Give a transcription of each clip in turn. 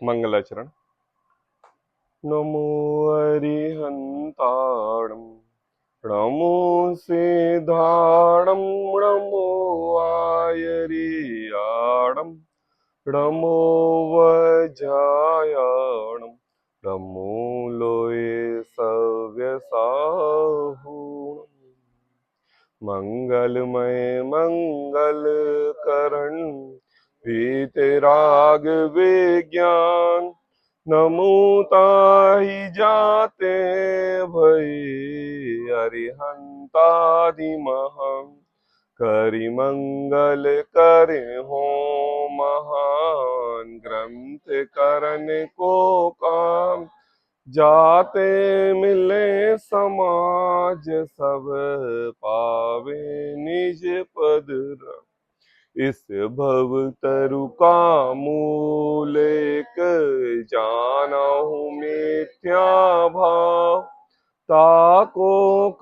मंगलाचरण। नमो अरिहंताणं नमो सिद्धाणं नमो आयरियाणं नमो वज्रायणं नमो लोये सव्यसाहूणम्। मंगलमय मंगल करण वीतराग विज्ञान नमो ताहि जाते भई अरिहंतादि महं करि मंगल करे हो महान ग्रंथ करन को काम जाते मिले समाज सब पावे निज पद। इस भव तरु का मूल एक जानहु मिथ्या भाव ताको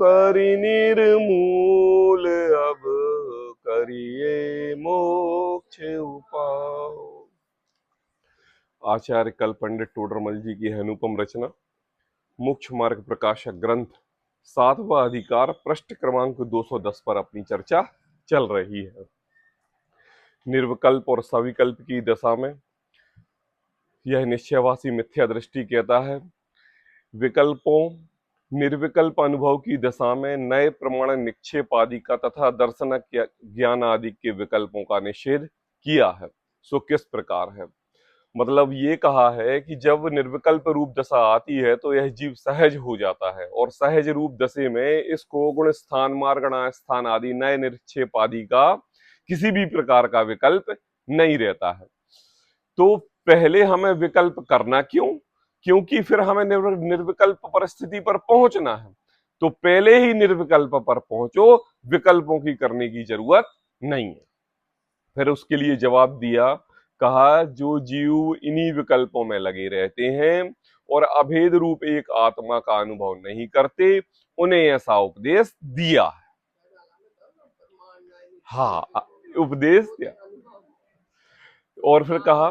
करि निर्मूल अब करिए मोक्ष उपाय। आचार्य कल पंडित टोडरमल जी की अनुपम रचना मोक्ष मार्ग प्रकाशक ग्रंथ 7वां अधिकार पृष्ठ क्रमांक 210 पर अपनी चर्चा चल रही है। निर्विकल्प और सविकल्प की दशा में यह निश्चयवासी मिथ्या दृष्टि कहता है। विकल्पों निर्विकल्प अनुभव की दशा में नए प्रमाण निक्षेप आदि का तथा दर्शन ज्ञान आदि के विकल्पों का निषेध किया है। सो किस प्रकार है? मतलब ये कहा है कि जब निर्विकल्प रूप दशा आती है तो यह जीव सहज हो जाता है और सहज रूप दशा में इसको गुण स्थान मार्गणा स्थान आदि नए निक्षेप आदि का किसी भी प्रकार का विकल्प नहीं रहता है। तो पहले हमें विकल्प करना क्यों? क्योंकि फिर हमें निर्विकल्प परिस्थिति पर पहुंचना है। तो पहले ही निर्विकल्प पर पहुंचो, विकल्पों की करने की जरूरत नहीं है। फिर उसके लिए जवाब दिया, कहा जो जीव इन्हीं विकल्पों में लगे रहते हैं और अभेद रूप एक आत्मा का अनुभव नहीं करते, उन्हें ऐसा उपदेश दिया है। हाँ, उपदेश दिया। और फिर कहा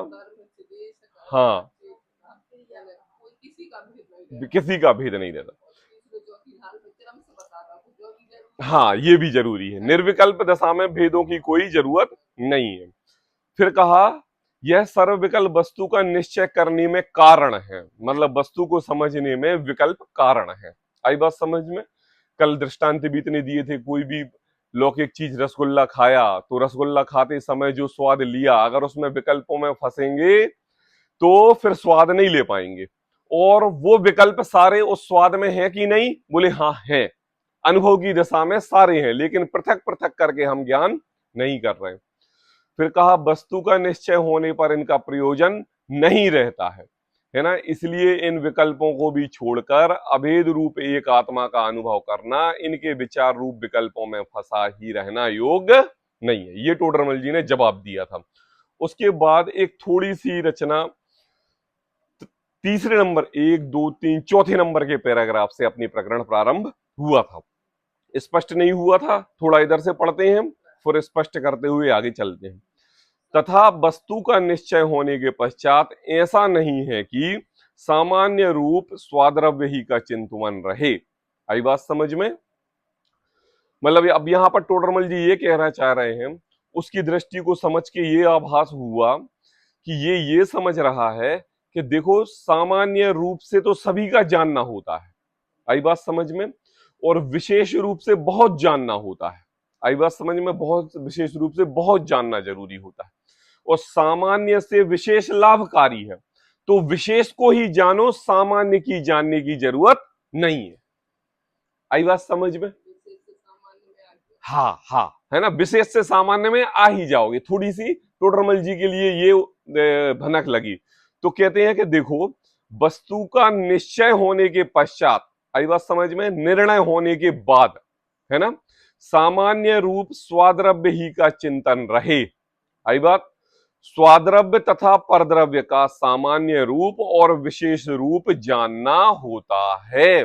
हाँ, किसी का भेद नहीं रहता। हाँ, ये भी जरूरी है। निर्विकल्प दशा में भेदों की कोई जरूरत नहीं है। फिर कहा यह सर्वविकल्प वस्तु का निश्चय करने में कारण है, मतलब वस्तु को समझने में विकल्प कारण है। आई बात समझ में? कल दृष्टांत भी इतने दिए थे। कोई भी लौकिक चीज रसगुल्ला खाया तो रसगुल्ला खाते समय जो स्वाद लिया, अगर उसमें विकल्पों में फंसेंगे तो फिर स्वाद नहीं ले पाएंगे। और वो विकल्प सारे उस स्वाद में है कि नहीं? बोले हाँ है। अनुभव की दशा में सारे हैं, लेकिन पृथक पृथक करके हम ज्ञान नहीं कर रहे। फिर कहा वस्तु का निश्चय होने पर इनका प्रयोजन नहीं रहता है ना। इसलिए इन विकल्पों को भी छोड़कर अभेद रूप एक आत्मा का अनुभव करना इनके विचार रूप विकल्पों में फंसा ही रहना योग्य नहीं है। ये टोडरमल जी ने जवाब दिया था। उसके बाद एक थोड़ी सी रचना तीसरे नंबर 1, 2, 3, चौथे नंबर के पैराग्राफ से अपनी प्रकरण प्रारंभ हुआ था। स्पष्ट नहीं हुआ था, थोड़ा इधर से पढ़ते हैं फिर स्पष्ट करते हुए आगे चलते हैं। तथा वस्तु का निश्चय होने के पश्चात ऐसा नहीं है कि सामान्य रूप स्वाद्रव्य ही का चिंतन रहे। आई बात समझ में? मतलब अब यहां पर टोडरमल जी ये कहना चाह रहे हैं, उसकी दृष्टि को समझ के ये आभास हुआ कि ये समझ रहा है कि देखो सामान्य रूप से तो सभी का जानना होता है। आई बात समझ में? और विशेष रूप से बहुत जानना होता है। आई बात समझ में? बहुत विशेष रूप से बहुत जानना जरूरी होता है और सामान्य से विशेष लाभकारी है। तो विशेष को ही जानो, सामान्य की जानने की जरूरत नहीं है। आई बात समझ में? हाँ हाँ, है ना। विशेष से सामान्य में आ ही जाओगे। थोड़ी सी टोडरमल जी के लिए ये भनक लगी। तो कहते हैं कि देखो वस्तु का निश्चय होने के पश्चात, आई बात समझ में, निर्णय होने के बाद, है ना, सामान्य रूप स्वाद्रव्य ही का चिंतन रहे। आई बात, स्वाद्रव्य तथा परद्रव्य का सामान्य रूप और विशेष रूप जानना होता है,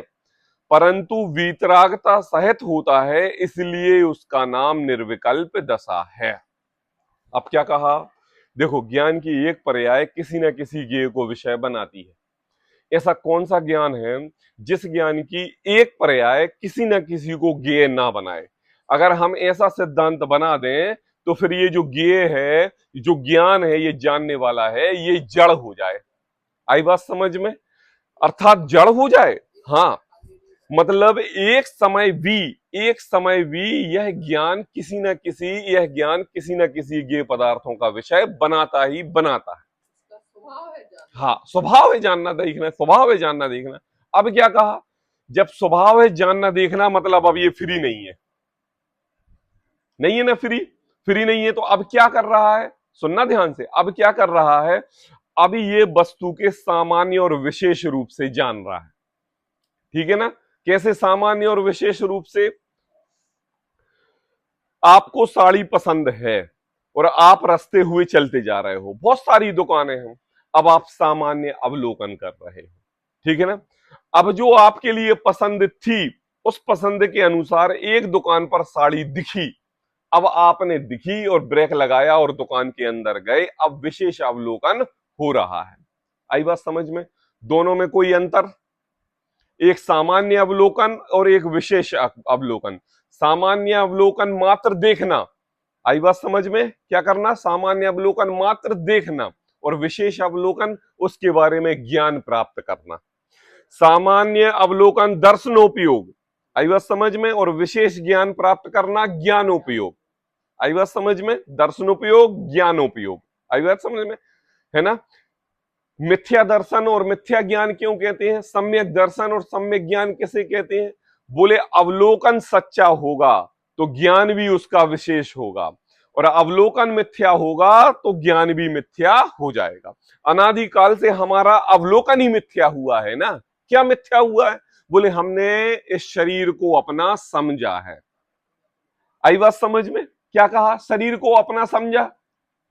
परंतु वीतरागता सहित होता है, इसलिए उसका नाम निर्विकल्प दशा है। अब क्या कहा? देखो, ज्ञान की एक पर्याय किसी न किसी ज्ञेय को विषय बनाती है। ऐसा कौन सा ज्ञान है जिस ज्ञान की एक पर्याय किसी न किसी को ज्ञेय ना बनाए? अगर हम ऐसा सिद्धांत बना दें तो फिर ये जो ज्ञेय है, जो ज्ञान है, ये जानने वाला है, ये जड़ हो जाए। आई बात समझ में? अर्थात जड़ हो जाए। हाँ, मतलब एक समय भी यह ज्ञान किसी न किसी ज्ञेय पदार्थों का विषय बनाता ही बनाता है। हाँ, स्वभाव है जानना देखना, स्वभाव है जानना देखना। अब क्या कहा? जब स्वभाव है जानना देखना, मतलब अब ये फ्री नहीं है, नहीं है ना, फ्री नहीं है। तो अब क्या कर रहा है? सुनना ध्यान से, अब क्या कर रहा है? अब ये वस्तु के सामान्य और विशेष रूप से जान रहा है। ठीक है ना? कैसे सामान्य और विशेष रूप से? आपको साड़ी पसंद है और आप रास्ते हुए चलते जा रहे हो, बहुत सारी दुकानें हैं, अब आप सामान्य अवलोकन कर रहे हो। ठीक है ना? अब जो आपके लिए पसंद थी, उस पसंद के अनुसार एक दुकान पर साड़ी दिखी, अब आपने दिखी और ब्रेक लगाया और दुकान के अंदर गए, अब विशेष अवलोकन हो रहा है। आई बात समझ में? दोनों में कोई अंतर? एक सामान्य अवलोकन और एक विशेष अवलोकन। सामान्य अवलोकन मात्र देखना, आई बात समझ में? क्या करना? सामान्य अवलोकन मात्र देखना, और विशेष अवलोकन उसके बारे में ज्ञान प्राप्त करना। सामान्य अवलोकन दर्शनोपयोग, आई बात समझ में? और विशेष ज्ञान प्राप्त करना ज्ञानोपयोग। आई बात समझ में? दर्शनोपयोग, ज्ञानोपयोग। आई बात समझ में? है ना? मिथ्या दर्शन और मिथ्या ज्ञान क्यों कहते हैं? सम्यक दर्शन और सम्यक ज्ञान किसे कहते हैं? बोले अवलोकन सच्चा होगा तो ज्ञान भी उसका विशेष होगा, और अवलोकन मिथ्या होगा तो ज्ञान भी मिथ्या हो जाएगा। अनादिकाल से हमारा अवलोकन ही मिथ्या हुआ है ना। क्या मिथ्या हुआ है? बोले हमने इस शरीर को अपना समझा है। आई बात समझ में? क्या कहा? शरीर को अपना समझा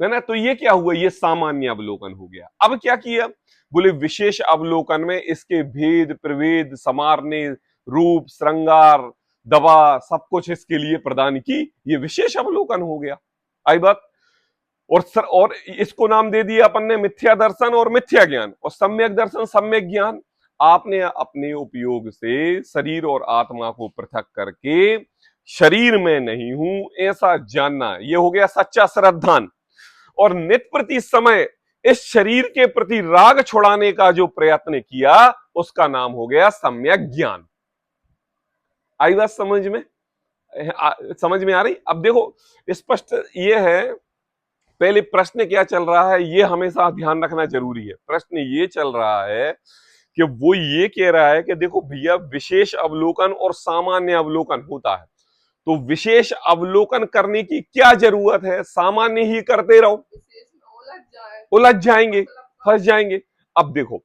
है ना, तो ये क्या हुआ? ये सामान्य अवलोकन हो गया। अब क्या किया? बोले विशेष अवलोकन में इसके भेद प्रभेद समारने, रूप श्रृंगार, दवा, सब कुछ इसके लिए प्रदान की, ये विशेष अवलोकन हो गया। आई बात? और इसको नाम दे दिया अपन ने मिथ्या दर्शन और मिथ्या ज्ञान, और सम्यक दर्शन सम्यक ज्ञान। आपने अपने उपयोग से शरीर और आत्मा को पृथक करके शरीर में नहीं हूं ऐसा जानना, यह हो गया सच्चा श्रद्धान। और नित्य प्रति समय इस शरीर के प्रति राग छुड़ाने का जो प्रयत्न किया, उसका नाम हो गया सम्यक ज्ञान। आई बात समझ में? समझ में आ रही? अब देखो, स्पष्ट ये है। पहले प्रश्न क्या चल रहा है, ये हमेशा ध्यान रखना जरूरी है। प्रश्न ये चल रहा है कि वो ये कह रहा है कि देखो भैया, विशेष अवलोकन और सामान्य अवलोकन होता है, तो विशेष अवलोकन करने की क्या जरूरत है? सामान्य ही करते रहो, उलझ जाएंगे, फंस जाएंगे। अब देखो,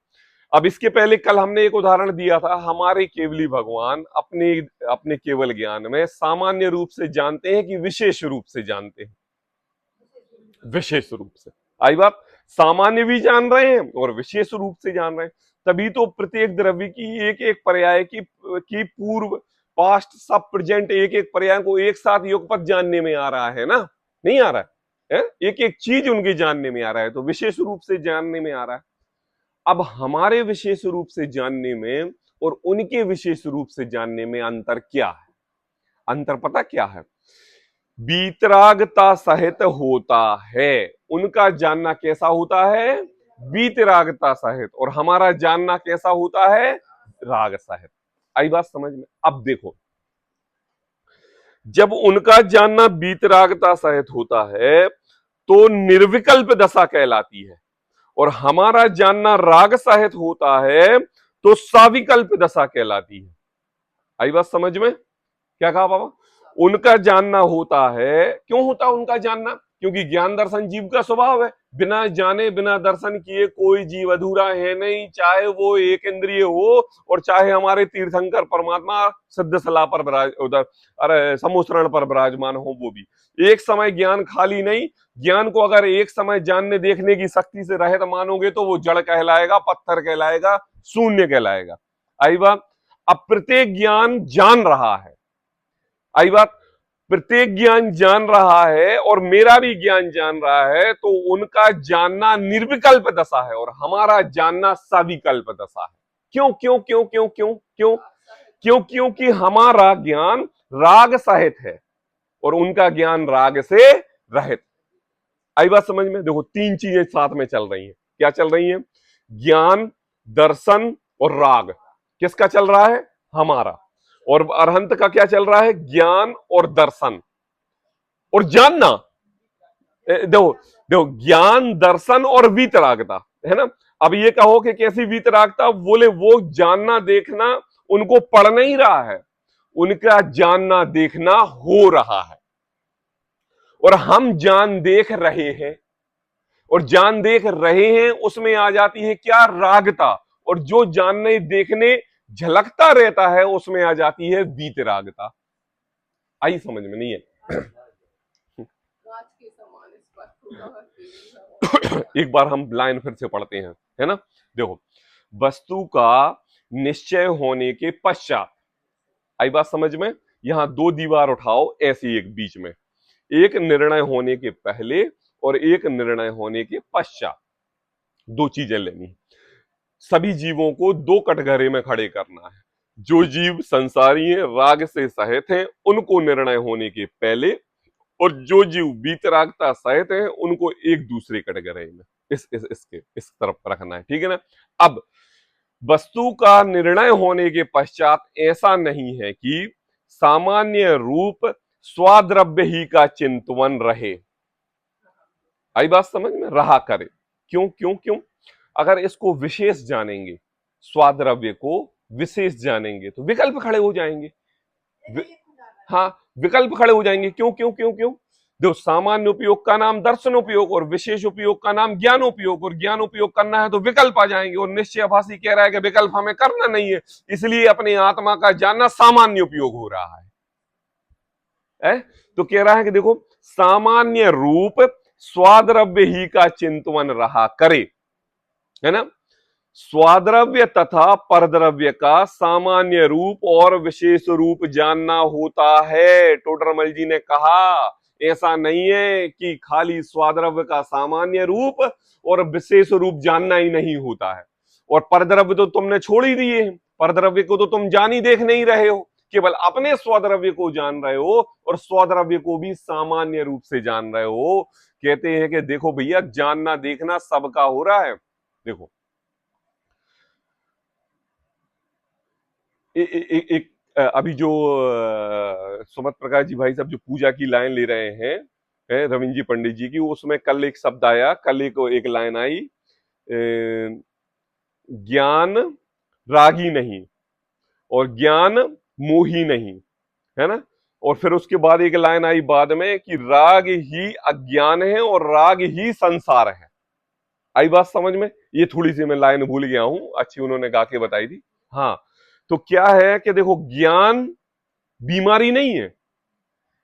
अब इसके पहले कल हमने एक उदाहरण दिया था, हमारे केवली भगवान अपने अपने केवल ज्ञान में सामान्य रूप से जानते हैं कि विशेष रूप से जानते हैं? विशेष रूप से। आई बात? सामान्य भी जान रहे हैं और विशेष रूप से जान रहे हैं। तभी तो प्रत्येक द्रव्य की एक एक पर्याय की पूर्व पास्ट सब प्रेजेंट एक एक पर्याय को एक साथ युगपत जानने में आ रहा है ना। नहीं आ रहा है? एक एक चीज उनकी जानने में आ रहा है, तो विशेष रूप से जानने में आ रहा है। अब हमारे विशेष रूप से जानने में और उनके विशेष रूप से जानने में अंतर क्या है? अंतर पता क्या है? बीतरागता सहित होता है। उनका जानना कैसा होता है? बीतरागता सहित, और हमारा जानना कैसा होता है? राग सहित। आई बात समझ में? अब देखो, जब उनका जानना बीतरागता सहित होता है तो निर्विकल्प दशा कहलाती है, और हमारा जानना राग सहित होता है तो साविकल्प दशा कहलाती है। आई बात समझ में? क्या कहा बाबा? उनका जानना होता है, क्यों होता है उनका जानना? क्योंकि ज्ञान दर्शन जीव का स्वभाव है। बिना जाने बिना दर्शन किए कोई जीव अधूरा है नहीं, चाहे वो एक इंद्रिय हो और चाहे हमारे तीर्थंकर परमात्मा सिद्धशला पर उधर अरे समुसरण पर विराजमान हो, वो भी एक समय ज्ञान खाली नहीं। ज्ञान को अगर एक समय जानने देखने की शक्ति से रहित मानोगे तो वो जड़ कहलाएगा, पत्थर कहलाएगा, शून्य कहलाएगा। आई बात? अब प्रत्येक ज्ञान जान रहा है। आई बात? प्रत्येक ज्ञान जान रहा है और मेरा भी ज्ञान जान रहा है, तो उनका जानना निर्विकल्प दशा है और हमारा जानना सविकल्प दशा है। क्यों क्यों क्यों क्यों क्यों क्यों क्यों? क्योंकि हमारा ज्ञान राग सहित है और उनका ज्ञान राग से रहित। आई बात समझ में? देखो, तीन चीजें साथ में चल रही हैं। क्या चल रही हैं? ज्ञान, दर्शन और राग। किसका चल रहा है? हमारा। और अरहंत का क्या चल रहा है? ज्ञान और दर्शन और जानना। देखो देखो, ज्ञान, दर्शन और वीतरागता, है ना। अब ये कहो कि कैसी वीतरागता? बोले वो जानना देखना उनको पड़ नहीं रहा है, उनका जानना देखना हो रहा है और हम जान देख रहे हैं। और जान देख रहे हैं उसमें आ जाती है क्या? रागता। और जो जानने देखने झलकता रहता है उसमें आ जाती है वीतरागता। आई समझ में? नहीं है? एक बार हम लाइन फिर से पढ़ते हैं, है ना। देखो, वस्तु का निश्चय होने के पश्चात, आई बात समझ में? यहां दो दीवार उठाओ ऐसी एक बीच में, एक निर्णय होने के पहले और एक निर्णय होने के पश्चात, दो चीजें लेनी। सभी जीवों को दो कटघरे में खड़े करना है। जो जीव संसारी हैं, राग से सहित हैं, उनको निर्णय होने के पहले, और जो जीव वीतरागता सहित हैं उनको एक दूसरे कटघरे में इस तरफ रखना है। ठीक है ना। अब वस्तु का निर्णय होने के पश्चात ऐसा नहीं है कि सामान्य रूप स्वाद्रव्य ही का चिंतवन रहे। आई बात समझ में? रहा करे। क्यों क्यों क्यों? अगर इसको विशेष जानेंगे, स्वाद्रव्य को विशेष जानेंगे, तो विकल्प खड़े हो जाएंगे। हाँ, विकल्प खड़े हो जाएंगे। क्यों क्यों क्यों क्यों? देखो, सामान्य उपयोग का नाम दर्शन उपयोग और विशेष उपयोग का नाम ज्ञान उपयोग, और ज्ञान उपयोग करना है तो विकल्प आ जाएंगे। और निश्चयभाषी कह रहा है कि विकल्प हमें करना नहीं है, इसलिए अपनी आत्मा का जानना सामान्य उपयोग हो रहा है। तो कह रहा है कि देखो, सामान्य रूप स्वाद्रव्य ही का चिंतवन रहा करे, है ना। स्वाद्रव्य तथा परद्रव्य का सामान्य रूप और विशेष रूप जानना होता है। टोडरमल जी ने कहा, ऐसा नहीं है कि खाली स्वाद्रव्य का सामान्य रूप और विशेष रूप जानना ही नहीं होता है। और परद्रव्य तो तुमने छोड़ ही दिए हैं, परद्रव्य को तो तुम जान ही देख नहीं रहे हो, केवल अपने स्वाद्रव्य को जान रहे हो और स्वाद्रव्य को भी सामान्य रूप से जान रहे हो। कहते हैं कि देखो भैया, जानना देखना सबका हो रहा है। देखो, एक अभी जो सुमत प्रकाश जी भाई साहब जो पूजा की लाइन ले रहे हैं, रविंद्र जी पंडित जी की, उसमें कल एक शब्द आया, कल एक लाइन आई, ज्ञान रागी नहीं और ज्ञान मोही नहीं, है ना। और फिर उसके बाद एक लाइन आई बाद में कि राग ही अज्ञान है और राग ही संसार है। आई बात समझ में? ये थोड़ी सी मैं लाइन भूल गया हूं, अच्छी उन्होंने गा के बताई थी। हाँ, तो क्या है कि देखो, ज्ञान बीमारी नहीं है,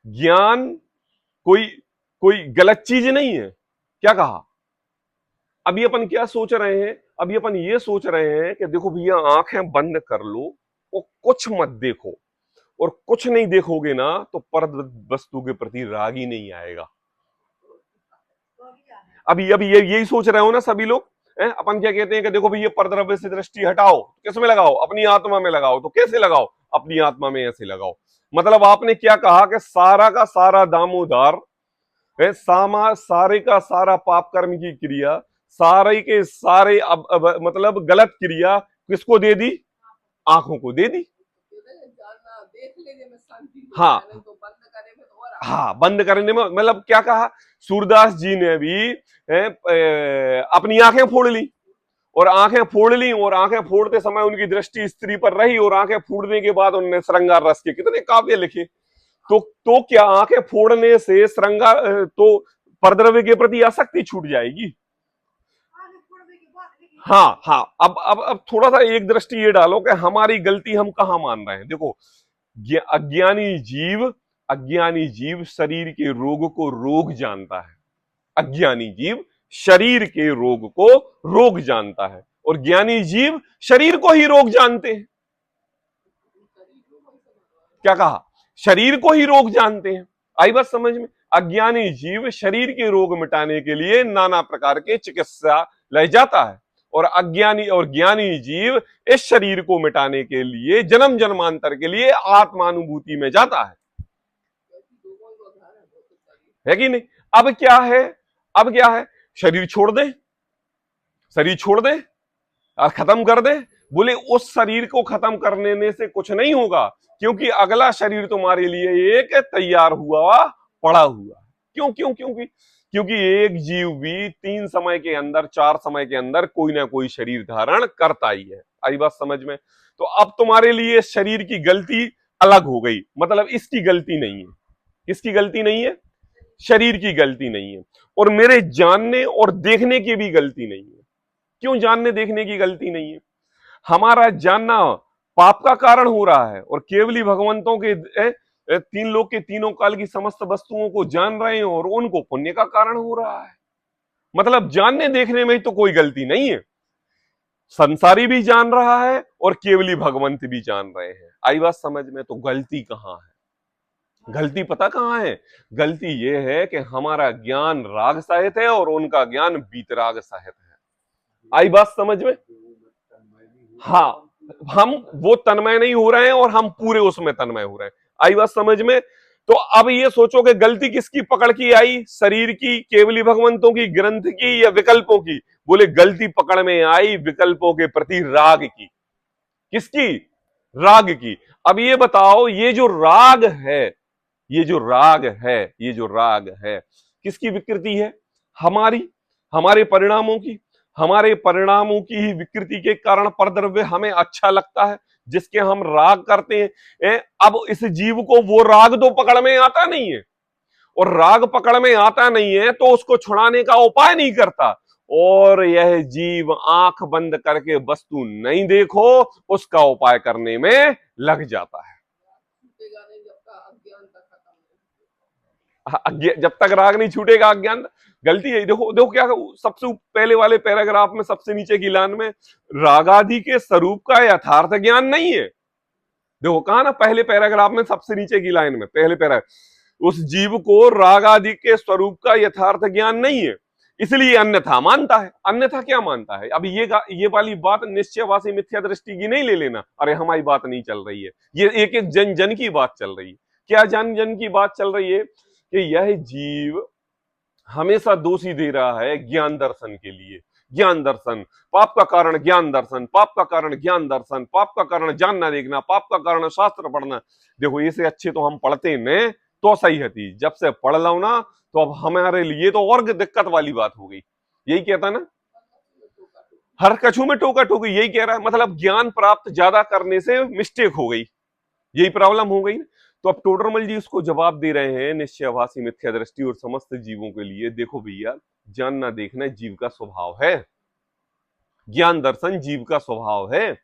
ज्ञान कोई कोई गलत चीज नहीं है। क्या कहा? अभी अपन क्या सोच रहे हैं? अभी अपन ये सोच रहे हैं कि देखो भैया, आंखें बंद कर लो और कुछ मत देखो, और कुछ नहीं देखोगे ना तो पर वस्तु के प्रति राग ही नहीं आएगा। अभी अभी यही सोच रहे हो ना सभी लोग। अपन क्या कहते हैं कि देखो भैया, परद्रव्य से दृष्टि हटाओ, किस में लगाओ? अपनी आत्मा में लगाओ। तो कैसे लगाओ? अपनी आत्मा में ऐसे लगाओ। मतलब आपने क्या कहा कि सारा का सारा दामोदर, सारे का सारा पाप कर्म की क्रिया, सारे के सारे मतलब गलत क्रिया किसको दे दी? आंखों को दे दी। हाँ हाँ, बंद करने में मतलब क्या कहा? सूरदास जी ने भी अपनी आंखें फोड़ ली, और आंखें फोड़ ली, और आंखें फोड़ते समय उनकी दृष्टि स्त्री पर रही, और आंखें फोड़ने के बाद उन्होंने श्रृंगार रस के कितने काव्य लिखे। तो क्या आंखें फोड़ने से श्रृंगार तो परद्रव्य के प्रति आसक्ति छूट जाएगी? हाँ हाँ, अब थोड़ा सा एक दृष्टि ये डालो कि हमारी गलती हम कहां मान रहे हैं। देखो, अज्ञानी जीव शरीर के रोग को रोग जानता है। अज्ञानी जीव शरीर के रोग को रोग जानता है, और ज्ञानी जीव शरीर को ही रोग जानते हैं। क्या कहा? शरीर को ही रोग जानते हैं। आई बात समझ में? अज्ञानी जीव शरीर के रोग मिटाने के लिए नाना प्रकार के चिकित्सा ले जाता है, और अज्ञानी और ज्ञानी जीव इस शरीर को मिटाने के लिए जन्म जन्मांतर के लिए आत्मानुभूति में जाता है कि नहीं? अब क्या है? अब क्या है? शरीर छोड़ दे, शरीर छोड़ दे और खत्म कर दे। बोले उस शरीर को खत्म करने से कुछ नहीं होगा, क्योंकि अगला शरीर तुम्हारे लिए एक तैयार हुआ पड़ा हुआ। क्यों क्यों क्योंकि क्योंकि एक जीव भी 3 समय के अंदर, 4 समय के अंदर कोई ना कोई शरीर धारण करता ही है। आई बात समझ में? तो अब तुम्हारे लिए शरीर की गलती अलग हो गई, मतलब इसकी गलती नहीं है। किसकी गलती नहीं है? शरीर की गलती नहीं है। और मेरे जानने और देखने की भी गलती नहीं है। क्यों जानने देखने की गलती नहीं है? हमारा जानना पाप का कारण हो रहा है, और केवली भगवंतों के 3 लोक के तीनों काल की समस्त वस्तुओं को जान रहे हैं और उनको पुण्य का कारण हो रहा है। मतलब जानने देखने में तो कोई गलती नहीं है, संसारी भी जान रहा है और केवली भगवंत भी जान रहे हैं। आई बात समझ में? तो गलती कहां है? गलती पता कहां है? गलती यह है कि हमारा ज्ञान राग सहित है और उनका ज्ञान बीतराग सहित है। आई बात समझ में? हाँ, हम वो तन्मय नहीं हो रहे हैं और हम पूरे उसमें तन्मय हो रहे हैं। आई बात समझ में? तो अब ये सोचो कि गलती किसकी पकड़ की आई? शरीर की, केवली भगवंतों की, ग्रंथ की, या विकल्पों की? बोले गलती पकड़ में आई विकल्पों के प्रति राग की। किसकी? राग की। अब ये बताओ, ये जो राग है, ये जो राग है, ये जो राग है, किसकी विकृति है? हमारी, हमारे परिणामों की। हमारे परिणामों की ही विकृति के कारण परद्रव्य हमें अच्छा लगता है, जिसके हम राग करते हैं। अब इस जीव को वो राग तो पकड़ में आता नहीं है, और राग पकड़ में आता नहीं है तो उसको छुड़ाने का उपाय नहीं करता, और यह जीव आंख बंद करके वस्तु नहीं देखो उसका उपाय करने में लग जाता है। जब तक राग नहीं छूटेगा अज्ञान। गलती है। देखो देखो क्या, सबसे पहले वाले पैराग्राफ में सबसे नीचे की लाइन में रागादि के स्वरूप का यथार्थ ज्ञान नहीं है। देखो कहा ना, पहले पैराग्राफ में सबसे नीचे की लाइन में, पहले पैराग्राफ, उस जीव को राग आदि के स्वरूप का यथार्थ ज्ञान नहीं है, इसलिए अन्यथा मानता है। अन्यथा क्या मानता है? अब ये वाली बात निश्चयवासी मिथ्या दृष्टि की नहीं ले लेना। अरे हमारी बात नहीं चल रही है, ये एक एक जन जन की बात चल रही है। क्या जन जन की बात चल रही है? कि यह जीव हमेशा दोषी दे रहा है ज्ञान दर्शन के लिए। ज्ञान दर्शन, पाप का कारण ज्ञान दर्शन, पाप का कारण ज्ञान दर्शन, पाप का कारण जानना देखना, पाप का कारण शास्त्र पढ़ना। देखो इसे अच्छे तो हम पढ़ते में तो सही है, जब से पढ़ लो ना तो अब हमारे लिए तो और दिक्कत वाली बात हो गई। यही कहता ना, हर कछू में टोका टोकी, यही कह रहा है। मतलब ज्ञान प्राप्त ज्यादा करने से मिस्टेक हो गई, यही प्रॉब्लम हो गई। तो अब टोडरमल जी उसको जवाब दे रहे हैं निश्चयाभासी मिथ्या दृष्टि और समस्त जीवों के लिए। देखो भैया, जानना देखना जीव का स्वभाव है, ज्ञान दर्शन जीव का स्वभाव है।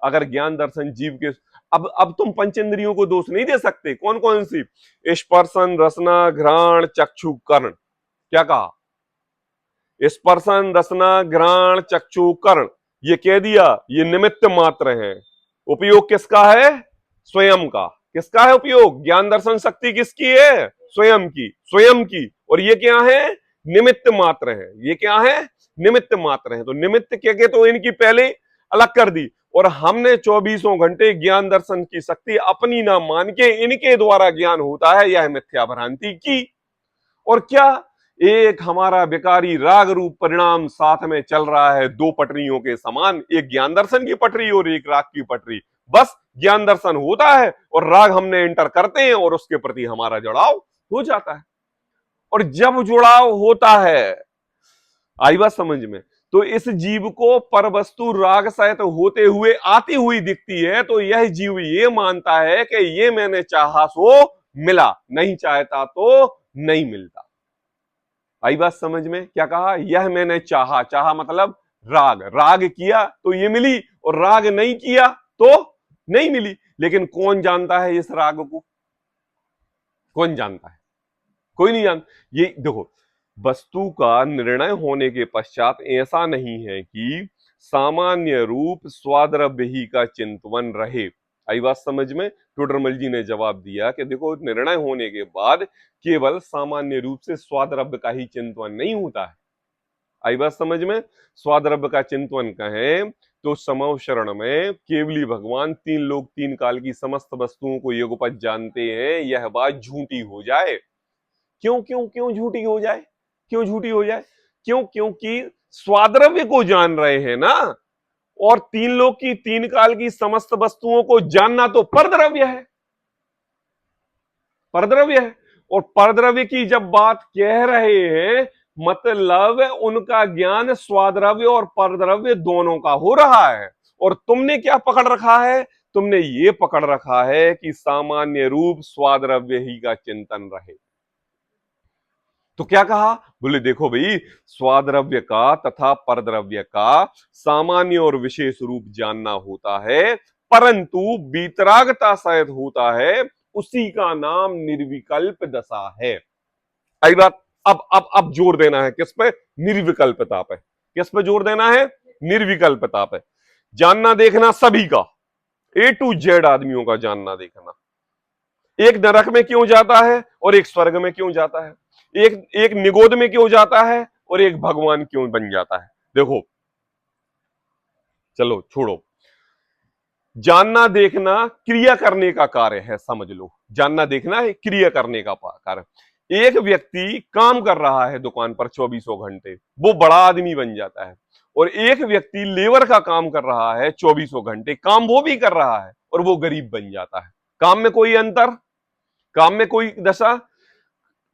अगर ज्ञान दर्शन जीव के, अब तुम पंचेंद्रियों को दोष नहीं दे सकते। कौन कौन सी? स्पर्शन, रसना, घ्राण, चक्षु, कर्ण। क्या कहा? स्पर्शन, रसना, घ्राण, चक्षु, कर्ण, ये कह दिया ये निमित्त मात्र है। उपयोग किसका है? स्वयं का। किसका है उपयोग? ज्ञान दर्शन शक्ति किसकी है? स्वयं की, स्वयं की। और ये क्या है? निमित्त मात्र है। ये क्या है? निमित्त मात्र है। तो निमित्त के तो इनकी पहले अलग कर दी, और हमने 24 घंटे ज्ञान दर्शन की शक्ति अपनी ना मान के इनके द्वारा ज्ञान होता है, यह मिथ्या भ्रांति की। और क्या, एक हमारा विकारी राग रूप परिणाम साथ में चल रहा है, 2 पटरियों के समान, एक ज्ञान दर्शन की पटरी और एक राग की पटरी। बस ज्ञान दर्शन होता है और राग हमने एंटर करते हैं और उसके प्रति हमारा जुड़ाव हो जाता है। और जब जुड़ाव होता है, आई बात समझ में, तो इस जीव को पर वस्तु राग सहित होते हुए आती हुई दिखती है, तो यह जीव ये मानता है कि ये मैंने चाहा सो मिला, नहीं चाहता तो नहीं मिलता। आई बात समझ में? क्या कहा? यह मैंने चाहा, चाहा मतलब राग, राग किया तो ये मिली, और राग नहीं किया तो नहीं मिली। लेकिन कौन जानता है इस राग को? कौन जानता है? कोई नहीं जानता। ये देखो, वस्तु का निर्णय होने के पश्चात ऐसा नहीं है कि सामान्य रूप स्वाद्रव्य ही का चिंतवन रहे। आई बात समझ में? टोडरमल जी ने जवाब दिया कि देखो, निर्णय होने के बाद केवल सामान्य रूप से स्वाद्रव्य का ही चिंतन नहीं होता है। आई बात समझ में? स्वाद्रव्य का चिंतन कहें तो समव शरण में केवली भगवान तीन लोक तीन काल की समस्त वस्तुओं को युगपत जानते हैं, यह बात झूठी हो जाए। क्यों क्यों क्यों झूठी हो जाए? क्यों झूठी हो जाए? क्यों? क्योंकि स्वाद्रव्य को जान रहे हैं ना, और तीन लोक की तीन काल की समस्त वस्तुओं को जानना तो परद्रव्य है, परद्रव्य है। और परद्रव्य की जब बात कह रहे हैं, मतलब उनका ज्ञान स्वाद्रव्य और परद्रव्य दोनों का हो रहा है। और तुमने क्या पकड़ रखा है? तुमने ये पकड़ रखा है कि सामान्य रूप स्वाद्रव्य ही का चिंतन रहे। तो क्या कहा? बोले देखो भाई, स्वाद्रव्य का तथा परद्रव्य का सामान्य और विशेष रूप जानना होता है, परंतु बीतरागता सहित होता है, उसी का नाम निर्विकल्प दशा है। आई बात? अब जोर देना है किस पे? निर्विकल्पता पे। किस पे जोर देना है? निर्विकल्पता पे। जानना देखना सभी का, ए टू जेड आदमियों का जानना देखना। एक नरक में क्यों जाता है और एक स्वर्ग में क्यों जाता है, एक निगोद में क्यों जाता है और एक भगवान क्यों बन जाता है। देखो, चलो छोड़ो, जानना देखना क्रिया करने का कार्य है, समझ लो। जानना देखना है क्रिया करने का कार्य। एक व्यक्ति काम कर रहा है दुकान पर 24 घंटे, वो बड़ा आदमी बन जाता है। और एक व्यक्ति लेबर का काम कर रहा है 24 घंटे, काम वो भी कर रहा है और वो गरीब बन जाता है। काम में कोई अंतर, काम में कोई दशा,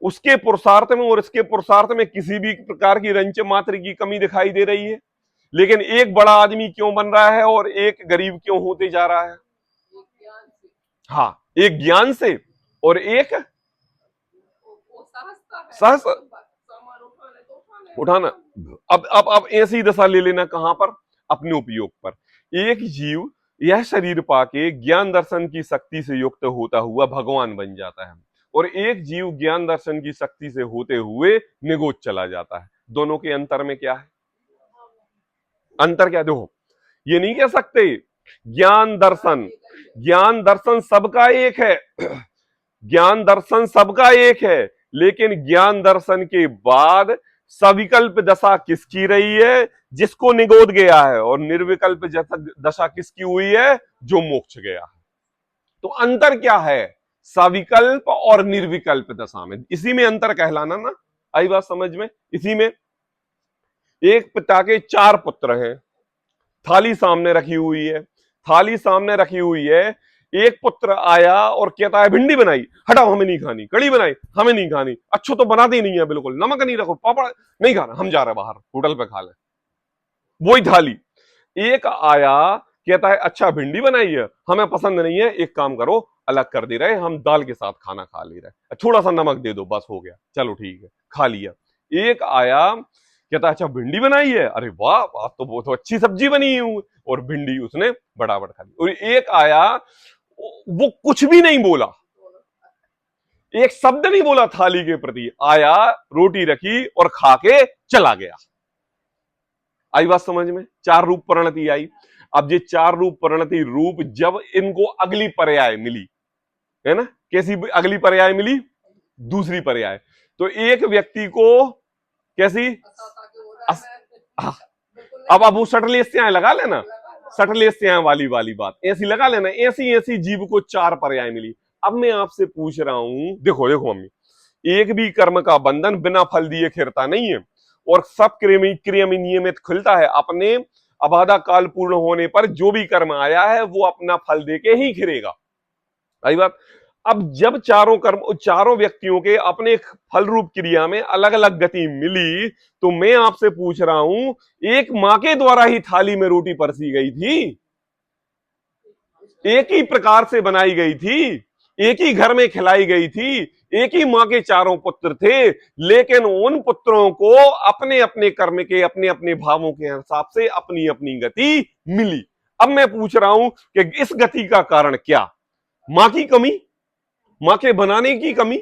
उसके पुरुषार्थ में और इसके पुरुषार्थ में किसी भी प्रकार की रंच मात्र की कमी दिखाई दे रही है। लेकिन एक बड़ा आदमी क्यों बन रहा है और एक गरीब क्यों होते जा रहा है? हाँ, एक ज्ञान से और एक सहस उठाना। अब ऐसी दशा ले लेना कहां पर? अपने उपयोग पर। एक जीव यह शरीर पाके ज्ञान दर्शन की शक्ति से युक्त होता हुआ भगवान बन जाता है, और एक जीव ज्ञान दर्शन की शक्ति से होते हुए निगोद चला जाता है। दोनों के अंतर में क्या है? अंतर क्या? देखो, ये नहीं कह सकते ज्ञान दर्शन, ज्ञान दर्शन सबका एक है, ज्ञान दर्शन सबका एक है, लेकिन ज्ञान दर्शन के बाद सविकल्प दशा किसकी रही है? जिसको निगोद गया है। और निर्विकल्प दशा किसकी हुई है? जो मोक्ष गया है। तो अंतर क्या है सविकल्प और निर्विकल्प दशा में? इसी में अंतर कहलाना ना। आई बात समझ में? इसी में एक पिता के 4 पुत्र हैं, थाली सामने रखी हुई है, थाली सामने रखी हुई है। एक पुत्र आया और कहता है भिंडी बनाई, हटाओ हमें नहीं खानी। कड़ी बनाई, हमें नहीं खानी। अच्छो तो बनाते ही नहीं है बिल्कुल, नमक नहीं रखो, पापड़ नहीं खाना, हम जा रहे बाहर होटल पे खा ले। वही थाली। एक आया कहता है अच्छा भिंडी बनाई है, हमें पसंद नहीं है, एक काम करो अलग कर दे रहे, हम दाल के साथ खाना खा ले रहे, थोड़ा सा नमक दे दो, बस हो गया, चलो ठीक है, खा लिया। एक आया कहता अच्छा भिंडी बनाई है, अरे वाह आज तो बहुत अच्छी सब्जी बनी है, और भिंडी उसने बराबर खा ली। और एक आया वो कुछ भी नहीं बोला, एक शब्द नहीं बोला थाली के प्रति, आया रोटी रखी और खा के चला गया। आई बात समझ में? 4 रूप परिणति आई। अब ये 4 रूप परिणति रूप जब इनको अगली पर्याय मिली है ना, कैसी अगली पर्याय मिली? दूसरी पर्याय। तो एक व्यक्ति को कैसी अब वो सटलेस्याएं लगा लेना, सटलेस्याएं वाली बात ऐसी लगा लेना, ऐसी ऐसी जीव को 4 पर्याय मिली। अब मैं आपसे पूछ रहा हूं, देखो देखो मम्मी, एक भी कर्म का बंधन बिना फल दिए खिरता नहीं है, और सब क्रिया में नियमित खुलता है। अपने अबाधा काल पूर्ण होने पर जो भी कर्म आया है वो अपना फल देके ही खिरेगा। आई बात? अब जब चारों व्यक्तियों के अपने फल रूप क्रिया में अलग अलग गति मिली, तो मैं आपसे पूछ रहा हूं, एक मां के द्वारा ही थाली में रोटी परसी गई थी, एक ही प्रकार से बनाई गई थी, एक ही घर में खिलाई गई थी, एक ही मां के 4 पुत्र थे, लेकिन उन पुत्रों को अपने अपने कर्म के अपने अपने भावों के हिसाब से अपनी अपनी गति मिली। अब मैं पूछ रहा हूं कि इस गति का कारण क्या? मां की कमी, मां के बनाने की कमी,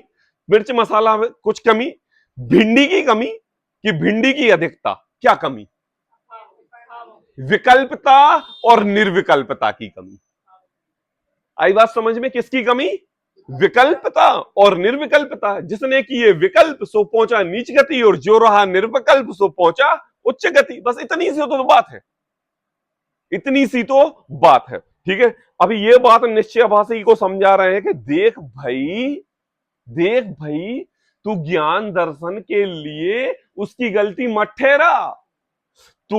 मिर्च मसाला में कुछ कमी, भिंडी की कमी, कि भिंडी की अधिकता, क्या कमी? विकल्पता और निर्विकल्पता की कमी। आई बात समझ में? किसकी कमी? विकल्पता और निर्विकल्पता। जिसने किए विकल्प सो पहुंचा नीच गति, और जो रहा निर्विकल्प सो पहुंचा उच्च गति। बस इतनी सी तो बात है, इतनी सी तो बात है। ठीक है, अभी ये बात निश्चयाभासी को समझा रहे हैं कि देख भाई, देख भाई, तू ज्ञान दर्शन के लिए उसकी गलती मत ठहरा। तू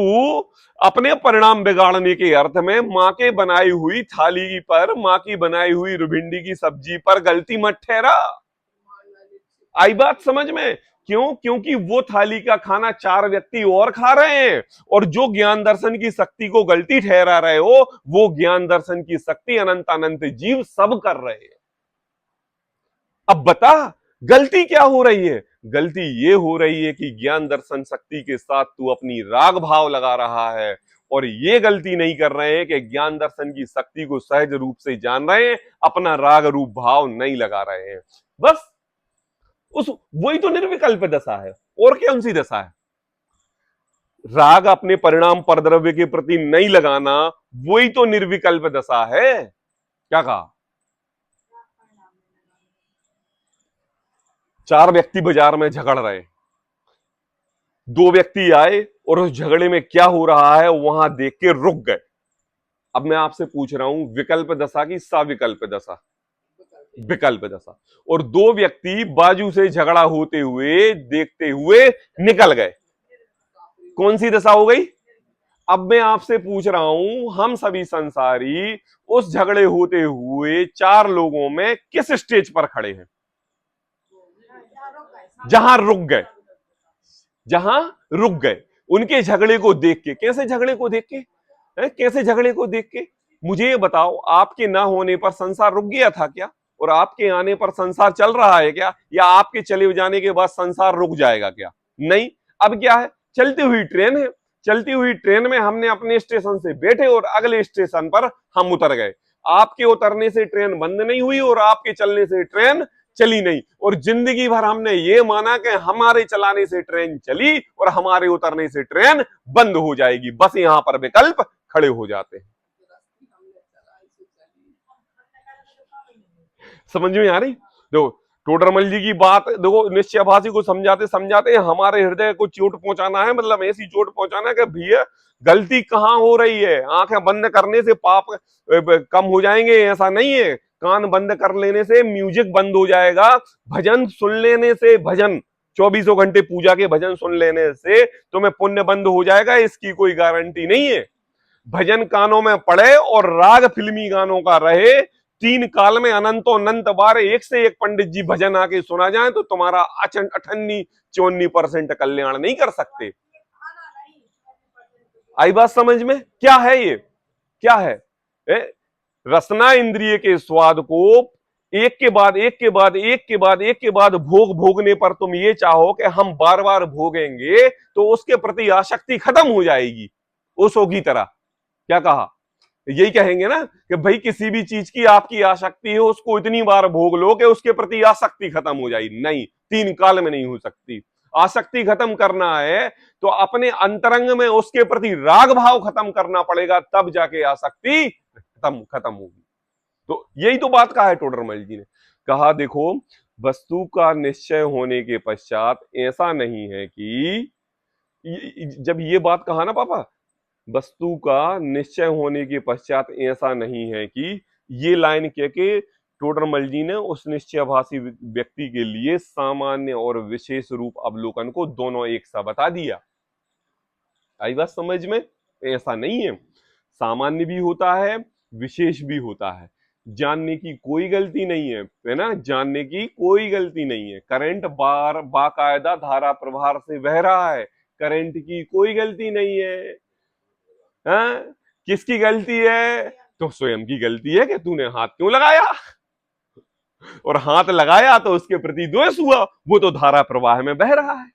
अपने परिणाम बिगाड़ने के अर्थ में मां के बनाई हुई थाली पर, मां की बनाई हुई भिंडी की सब्जी पर गलती मत ठहरा। आई बात समझ में? क्यों? क्योंकि वो थाली का खाना 4 व्यक्ति और खा रहे हैं, और जो ज्ञान दर्शन की शक्ति को गलती ठहरा रहे हो, वो ज्ञान दर्शन की शक्ति अनंत अनंत जीव सब कर रहे हैं। अब बता गलती क्या हो रही है? गलती ये हो रही है कि ज्ञान दर्शन शक्ति के साथ तू अपनी राग भाव लगा रहा है, और ये गलती नहीं कर रहे हैं कि ज्ञान दर्शन की शक्ति को सहज रूप से जान रहे हैं, अपना राग रूप भाव नहीं लगा रहे हैं। बस उस वही तो निर्विकल्प दशा है, और कौन सी दशा है? राग अपने परिणाम परद्रव्य के प्रति नहीं लगाना, वही तो निर्विकल्प दशा है। क्या कहा? 4 व्यक्ति बाजार में झगड़ रहे, 2 व्यक्ति आए और उस झगड़े में क्या हो रहा है वहां देख के रुक गए। अब मैं आपसे पूछ रहा हूं, विकल्प दशा की सविकल्प दशा? विकल्प दशा। और 2 व्यक्ति बाजू से झगड़ा होते हुए देखते हुए निकल गए, कौन सी दशा हो गई? अब मैं आपसे पूछ रहा हूं, हम सभी संसारी उस झगड़े होते हुए 4 लोगों में किस स्टेज पर खड़े हैं? जहां रुक गए, जहां रुक गए उनके झगड़े को देख के। कैसे झगड़े को देख के? कैसे झगड़े को देख के? मुझे ये बताओ, आपके ना होने पर संसार रुक गया था क्या? और आपके आने पर संसार चल रहा है क्या? या आपके चले जाने के बाद संसार रुक जाएगा क्या? नहीं। अब क्या है? चलती हुई ट्रेन है, चलती हुई ट्रेन में हमने अपने स्टेशन से बैठे और अगले स्टेशन पर हम उतर गए। आपके उतरने से ट्रेन बंद नहीं हुई और आपके चलने से ट्रेन चली नहीं, और जिंदगी भर हमने ये माना कि हमारे चलाने से ट्रेन चली और हमारे उतरने से ट्रेन बंद हो जाएगी। बस यहां पर विकल्प खड़े हो जाते हैं। समझ में आ रही? देखो, टोडरमल जी की बात देखो, निश्चयाभासी को समझाते समझाते हमारे हृदय को चोट पहुंचाना है, मतलब ऐसी चोट पहुंचाना है कि भैया गलती कहां हो रही है। आंखें बंद करने से पाप कम हो जाएंगे ऐसा नहीं है, कान बंद कर लेने से म्यूजिक बंद हो जाएगा, भजन सुन लेने से, भजन 24 घंटे पूजा के भजन सुन लेने से तुम्हें पुण्य बंद हो जाएगा, इसकी कोई गारंटी नहीं है। भजन कानों में पड़े और राग फिल्मी गानों का रहे, 3 काल में अनंतो अनंत बार एक से एक पंडित जी भजन आके सुना जाए तो तुम्हारा 58-54% कल्याण नहीं कर सकते। आई बात समझ में? क्या है ये? क्या है? रसना इंद्रिय के स्वाद को एक के बाद एक के बाद एक के बाद एक के बाद भोगने पर तुम ये चाहो कि हम बार बार भोगेंगे, तो उसके प्रति आसक्ति खत्म हो जाएगी ओशो की तरह। क्या कहा? यही कहेंगे ना कि भाई किसी भी चीज की आपकी आसक्ति है, उसको इतनी बार भोग लो कि उसके प्रति आसक्ति खत्म हो जाएगी। नहीं, 3 काल में नहीं हो सकती। आसक्ति खत्म करना है तो अपने अंतरंग में उसके प्रति राग भाव खत्म करना पड़ेगा, तब जाके आसक्ति खत्म होगी। तो यही तो बात कहा है टोडरमल जी ने। कहा देखो, वस्तु का निश्चय होने के पश्चात ऐसा नहीं है कि, जब ये बात कहा ना पापा, वस्तु का निश्चय होने के पश्चात ऐसा नहीं है कि, ये लाइन कह के टोडरमल जी ने उस निश्चयाभासी व्यक्ति के लिए सामान्य और विशेष रूप अवलोकन को दोनों एक सा बता दिया। आई बात समझ में? ऐसा नहीं है, सामान्य भी होता है, विशेष भी होता है। जानने की कोई गलती नहीं है ना? जानने की कोई गलती नहीं है। करंट बाकायदा धारा प्रवाह से बह रहा है, करंट की कोई गलती नहीं है। किसकी गलती है? तो स्वयं की गलती है कि तूने हाथ क्यों लगाया, और हाथ लगाया तो उसके प्रति द्वेष हुआ, वो तो धारा प्रवाह में बह रहा है।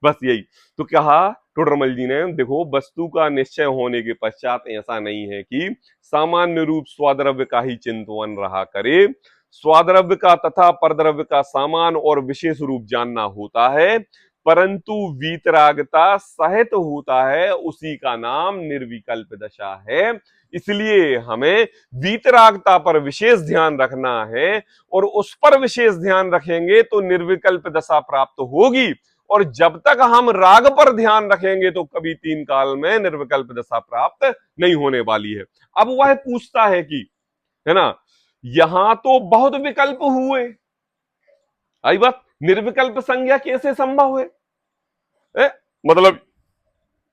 बस यही तो कहा टोडरमल जी ने। देखो, वस्तु का निश्चय होने के पश्चात ऐसा नहीं है कि सामान्य रूप स्वाद्रव्य का ही चिंतन रहा करे, स्वाद्रव्य का तथा परद्रव्य का सामान और विशेष रूप जानना होता है, परंतु वीतरागता सहित होता है, उसी का नाम निर्विकल्प दशा है। इसलिए हमें वीतरागता पर विशेष ध्यान रखना है, और उस पर विशेष ध्यान रखेंगे तो निर्विकल्प दशा प्राप्त होगी। और जब तक हम राग पर ध्यान रखेंगे तो कभी तीन काल में निर्विकल्प दशा प्राप्त नहीं होने वाली है। अब वह पूछता है कि, है ना, यहां तो बहुत विकल्प हुए, आई बात, निर्विकल्प संज्ञा कैसे संभव है? ए?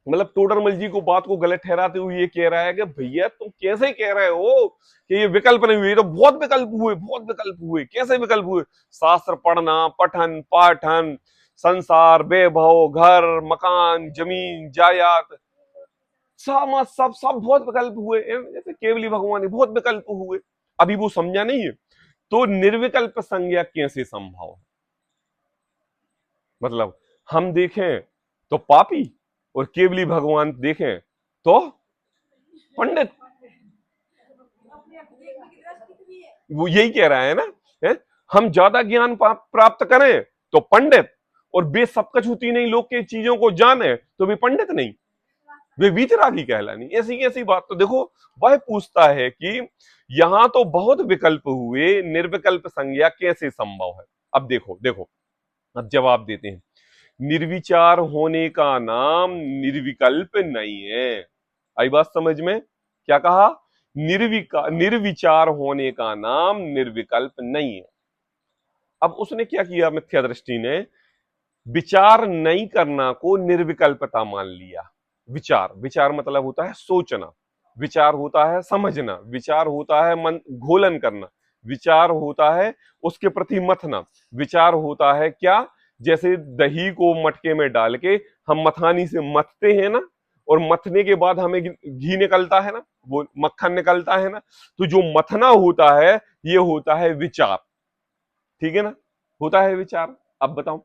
मतलब टोडरमल जी को बात को गलत ठहराते हुए ये कह रहा है कि भैया तुम कैसे कह रहे हो कि ये विकल्प नहीं हुए, तो बहुत विकल्प हुए, बहुत विकल्प हुए। कैसे विकल्प हुए? शास्त्र पढ़ना, पठन पाठन, संसार, वैभव, घर मकान, जमीन जायदाद, सब सब सब बहुत विकल्प हुए। जैसे केवली भगवान, बहुत विकल्प हुए। अभी वो समझा नहीं है। तो निर्विकल्प संज्ञा कैसे संभव है? मतलब हम देखें तो पापी, और केवली भगवान देखें तो पंडित। वो यही कह रहा है ना, है? हम ज्यादा ज्ञान प्राप्त करें तो पंडित, और वे सब कुछ होती नहीं लोग के चीजों को जाने तो वे पंडित नहीं, वे वीतरागी कहलानी। ऐसी कैसी बात? तो देखो, वह पूछता है कि यहां तो बहुत विकल्प हुए, निर्विकल्प संज्ञा कैसे संभव है? अब देखो देखो, अब जवाब देते हैं। निर्विचार होने का नाम निर्विकल्प नहीं है। आई बात समझ में? क्या कहा? निर्विचार होने का नाम निर्विकल्प नहीं है। अब उसने क्या किया मिथ्या दृष्टि ने? विचार नहीं करना को निर्विकल्पता मान लिया। विचार, विचार मतलब होता है सोचना, विचार होता है समझना, विचार होता है मन घोलन करना, विचार होता है उसके प्रति मथना, विचार होता है क्या? जैसे दही को मटके में डाल के हम मथानी से मथते हैं ना, और मथने के बाद हमें घी निकलता है ना, वो मक्खन निकलता है ना, तो जो मथना होता है ये होता है विचार। ठीक है ना, होता है विचार। अब बताओ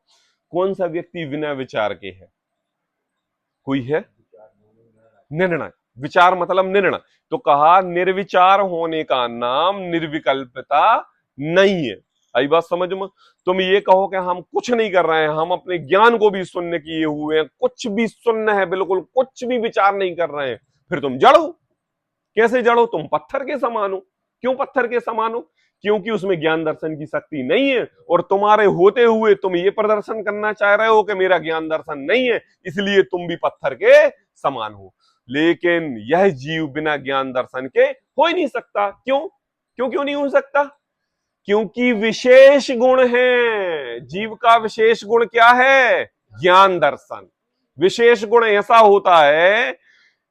कौन सा व्यक्ति बिना विचार के है? कोई है? निर्णय, विचार मतलब निर्णय। तो कहा निर्विचार होने का नाम निर्विकल्पता नहीं है। आई बात समझ में? तुम ये कहो कि हम कुछ नहीं कर रहे हैं, हम अपने ज्ञान को भी शून्य किए हुए हैं, कुछ भी शून्य है, बिल्कुल कुछ भी विचार नहीं कर रहे हैं, फिर तुम जड़ हो। कैसे जड़ हो? तुम पत्थर के समान हो। क्यों पत्थर के समान हो? क्योंकि उसमें ज्ञान दर्शन की शक्ति नहीं है, और तुम्हारे होते हुए तुम ये प्रदर्शन करना चाह रहे हो कि मेरा ज्ञान दर्शन नहीं है, इसलिए तुम भी पत्थर के समान हो। लेकिन यह जीव बिना ज्ञान दर्शन के हो ही नहीं सकता। क्यों? क्यों क्यों नहीं हो सकता? क्योंकि विशेष गुण है। जीव का विशेष गुण क्या है? ज्ञान दर्शन। विशेष गुण ऐसा होता है,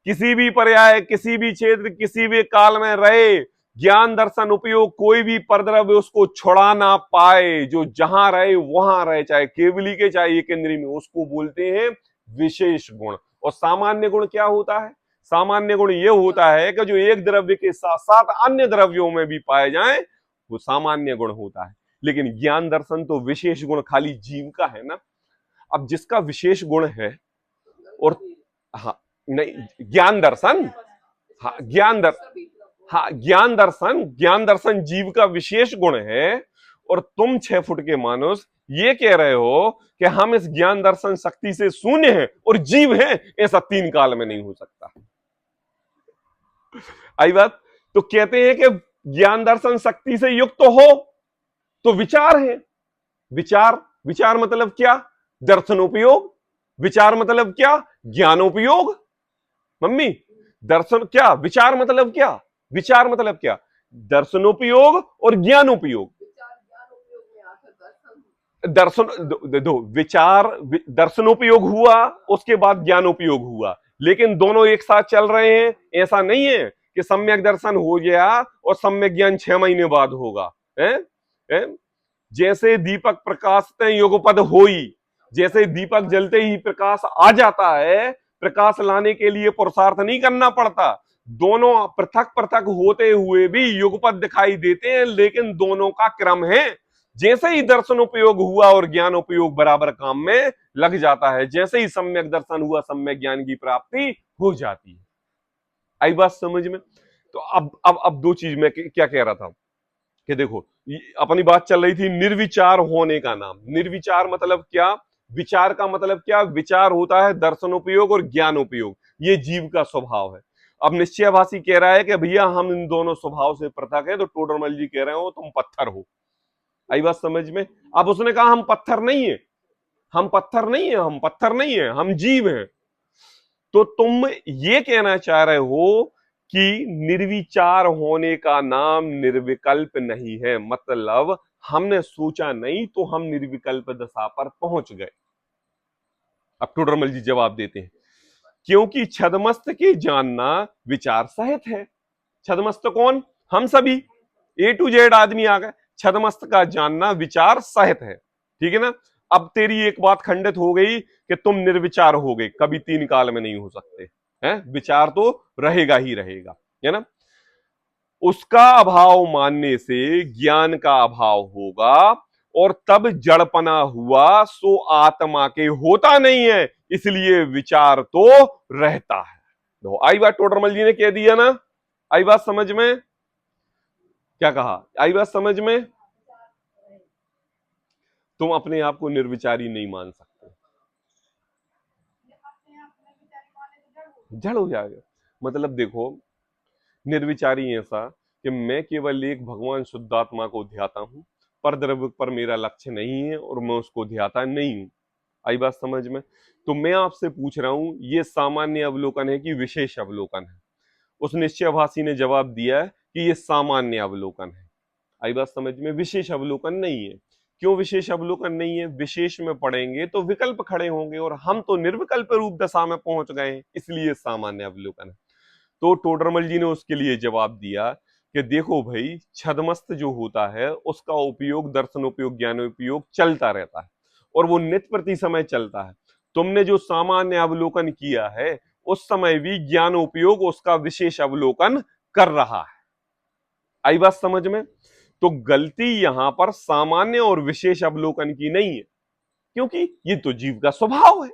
किसी भी पर्याय, किसी भी क्षेत्र, किसी भी काल में रहे, ज्ञान दर्शन उपयोग कोई भी परद्रव्य उसको छुड़ा ना पाए, जो जहां रहे वहां रहे, चाहे केवली के चाहे एक इंद्रिय में, उसको बोलते हैं विशेष गुण। और सामान्य गुण क्या होता है? सामान्य गुण यह होता है कि जो एक द्रव्य के साथ साथ अन्य द्रव्यों में भी पाए जाएं, वो सामान्य गुण होता है। लेकिन ज्ञान दर्शन तो विशेष गुण खाली जीव का है ना। अब जिसका विशेष गुण है, और हाँ, नहीं, ज्ञान दर्शन, हाँ ज्ञान दर्शन जीव का विशेष गुण है। और तुम 6 फुट के मानुष ये कह रहे हो कि हम इस ज्ञान दर्शन शक्ति से शून्य हैं और जीव हैं, ऐसा तीन काल में नहीं हो सकता। आई बात? तो कहते हैं कि ज्ञान दर्शन शक्ति से युक्त हो तो विचार है। विचार, विचार मतलब क्या? दर्शनोपयोग। विचार मतलब क्या? ज्ञानोपयोग। मम्मी, दर्शन क्या? विचार मतलब क्या? विचार मतलब क्या? दर्शनोपयोग और ज्ञानोपयोग। दर्शन दो विचार, दर्शनोपयोग हुआ, उसके बाद ज्ञानोपयोग हुआ, लेकिन दोनों एक साथ चल रहे हैं। ऐसा नहीं है कि सम्यक दर्शन हो गया और सम्यक ज्ञान 6 महीने बाद होगा। है? जैसे दीपक प्रकाशते युगपद होई, जैसे दीपक जलते ही प्रकाश आ जाता है, प्रकाश लाने के लिए पुरुषार्थ नहीं करना पड़ता। दोनों पृथक पृथक होते हुए भी युगपद दिखाई देते हैं, लेकिन दोनों का क्रम है। जैसे ही दर्शन उपयोग हुआ और ज्ञान उपयोग बराबर काम में लग जाता है, जैसे ही सम्यक दर्शन हुआ सम्यक ज्ञान की प्राप्ति हो जाती है। आई बात समझ में? तो अब दो चीज में क्या कह रहा था कि देखो, अपनी बात चल रही थी निर्विचार होने का नाम। निर्विचार मतलब क्या? विचार का मतलब क्या? विचार होता है दर्शनोपयोग और ज्ञानोपयोग, ये जीव का स्वभाव है। अब निश्चयाभासी कह रहा है कि भैया हम इन दोनों स्वभाव से पृथक है, तो टोडरमल जी कह रहे हो तुम पत्थर हो। आई बात समझ में? अब उसने कहा हम पत्थर नहीं है, हम पत्थर नहीं है, हम पत्थर नहीं है, हम जीव हैं। तो तुम ये कहना चाह रहे हो कि निर्विचार होने का नाम निर्विकल्प नहीं है, मतलब हमने सोचा नहीं तो हम निर्विकल्प दशा पर पहुंच गए। अब टोडरमल जी जवाब देते हैं, क्योंकि छदमस्त के जानना विचार सहित है। छदमस्त कौन? हम सभी, A to Z आदमी आ गए। छदमस्त का जानना विचार सहित है, ठीक है ना? अब तेरी एक बात खंडित हो गई कि तुम निर्विचार हो गए, कभी तीन काल में नहीं हो सकते हैं, विचार तो रहेगा ही रहेगा, है ना? उसका अभाव मानने से ज्ञान का अभाव होगा और तब जड़पना हुआ, सो आत्मा के होता नहीं है, इसलिए विचार तो रहता है। तो आई बात टोडरमल जी ने कह दिया ना? आई बात समझ में? क्या कहा? आई बात समझ में? तुम अपने आप को निर्विचारी नहीं मान सकते, जड़ हो जाएगा। मतलब देखो, निर्विचारी ऐसा कि मैं केवल एक भगवान शुद्धात्मा को ध्याता हूं, पर द्रव्य पर मेरा लक्ष्य नहीं है और मैं उसको ध्याता नहीं हूं। आई बात समझ में? तो मैं आपसे पूछ रहा हूं, ये सामान्य अवलोकन है कि विशेष अवलोकन है? उस निश्चयभासी ने जवाब दिया है कि ये सामान्य अवलोकन है। आई बात समझ में? विशेष अवलोकन नहीं है। क्यों विशेष अवलोकन नहीं है? विशेष में पढ़ेंगे तो विकल्प खड़े होंगे और हम तो निर्विकल्प रूप दशा में पहुंच गए हैं, इसलिए सामान्य अवलोकन है। तो टोडरमल जी ने उसके लिए जवाब दिया कि देखो भाई, छदमस्त जो होता है उसका उपयोग दर्शनोपयोग ज्ञानोपयोग चलता रहता है और वो नित्य प्रति समय चलता है। तुमने जो सामान्य अवलोकन किया है उस समय भी ज्ञानोपयोग उसका विशेष अवलोकन कर रहा है। आई बात समझ में? तो गलती यहां पर सामान्य और विशेष अवलोकन की नहीं है, क्योंकि ये तो जीव का स्वभाव है।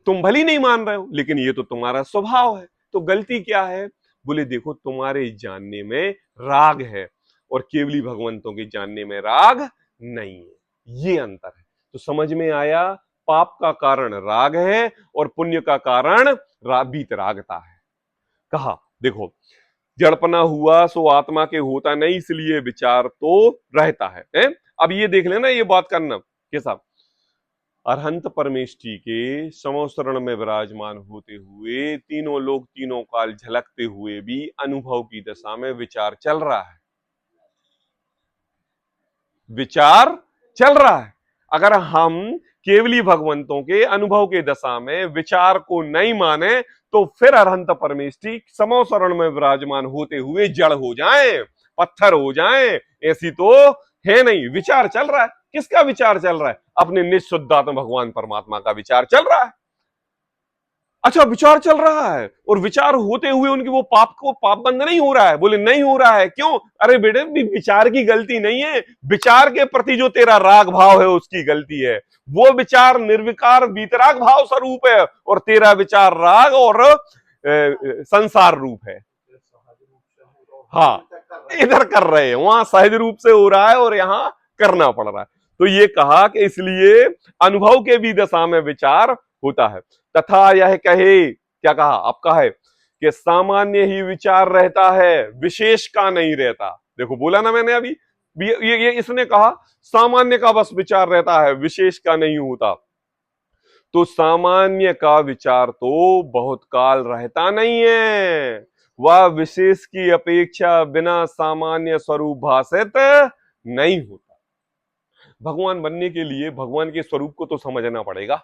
तुम भली नहीं मान रहे हो, लेकिन ये तो तुम्हारा स्वभाव है। तो गलती क्या है? बोले देखो, तुम्हारे जानने में राग है और केवली भगवंतों के जानने में राग नहीं है, ये अंतर है। तो समझ में आया? पाप का कारण राग है और पुण्य का कारण वीतरागता है। कहा देखो, जड़पना हुआ सो आत्मा के होता नहीं, इसलिए विचार तो रहता है? अब ये देख लेना, ये बात करना कैसा, अरहंत परमेष्टि के समोसरण में विराजमान होते हुए तीनों लोग तीनों काल झलकते हुए भी अनुभव की दशा में विचार चल रहा है, विचार चल रहा है। अगर हम केवली भगवंतों के अनुभव के दशा में विचार को नहीं माने तो फिर अरहंत परमेष्टि समोसरण में विराजमान होते हुए जड़ हो जाएं, पत्थर हो जाएं, ऐसी तो है नहीं। विचार चल रहा है। किसका विचार चल रहा है? अपने निःशुद्धात्मा भगवान परमात्मा का विचार चल रहा है। अच्छा, विचार चल रहा है और विचार होते हुए उनकी वो पाप को पाप बंद नहीं हो रहा है? बोले नहीं हो रहा है। क्यों? अरे बेटे, विचार की गलती नहीं है, विचार के प्रति जो तेरा राग भाव है उसकी गलती है। वो विचार निर्विकार वीतराग भाव स्वरूप है और तेरा विचार राग और संसार रूप है। हाँ, इधर कर रहे हैं, वहां सहज रूप से हो रहा है और यहाँ करना पड़ रहा है। तो ये कहा कि इसलिए अनुभव के भी दशा में विचार होता है। तथा यह कहे, क्या कहा? आपका है कि सामान्य ही विचार रहता है, विशेष का नहीं रहता। देखो बोला ना मैंने अभी, ये इसने कहा सामान्य का बस विचार रहता है, विशेष का नहीं होता। तो सामान्य का विचार तो बहुत काल रहता नहीं है, वह विशेष की अपेक्षा बिना सामान्य स्वरूप भाषित नहीं होता। भगवान बनने के लिए भगवान के स्वरूप को तो समझना पड़ेगा।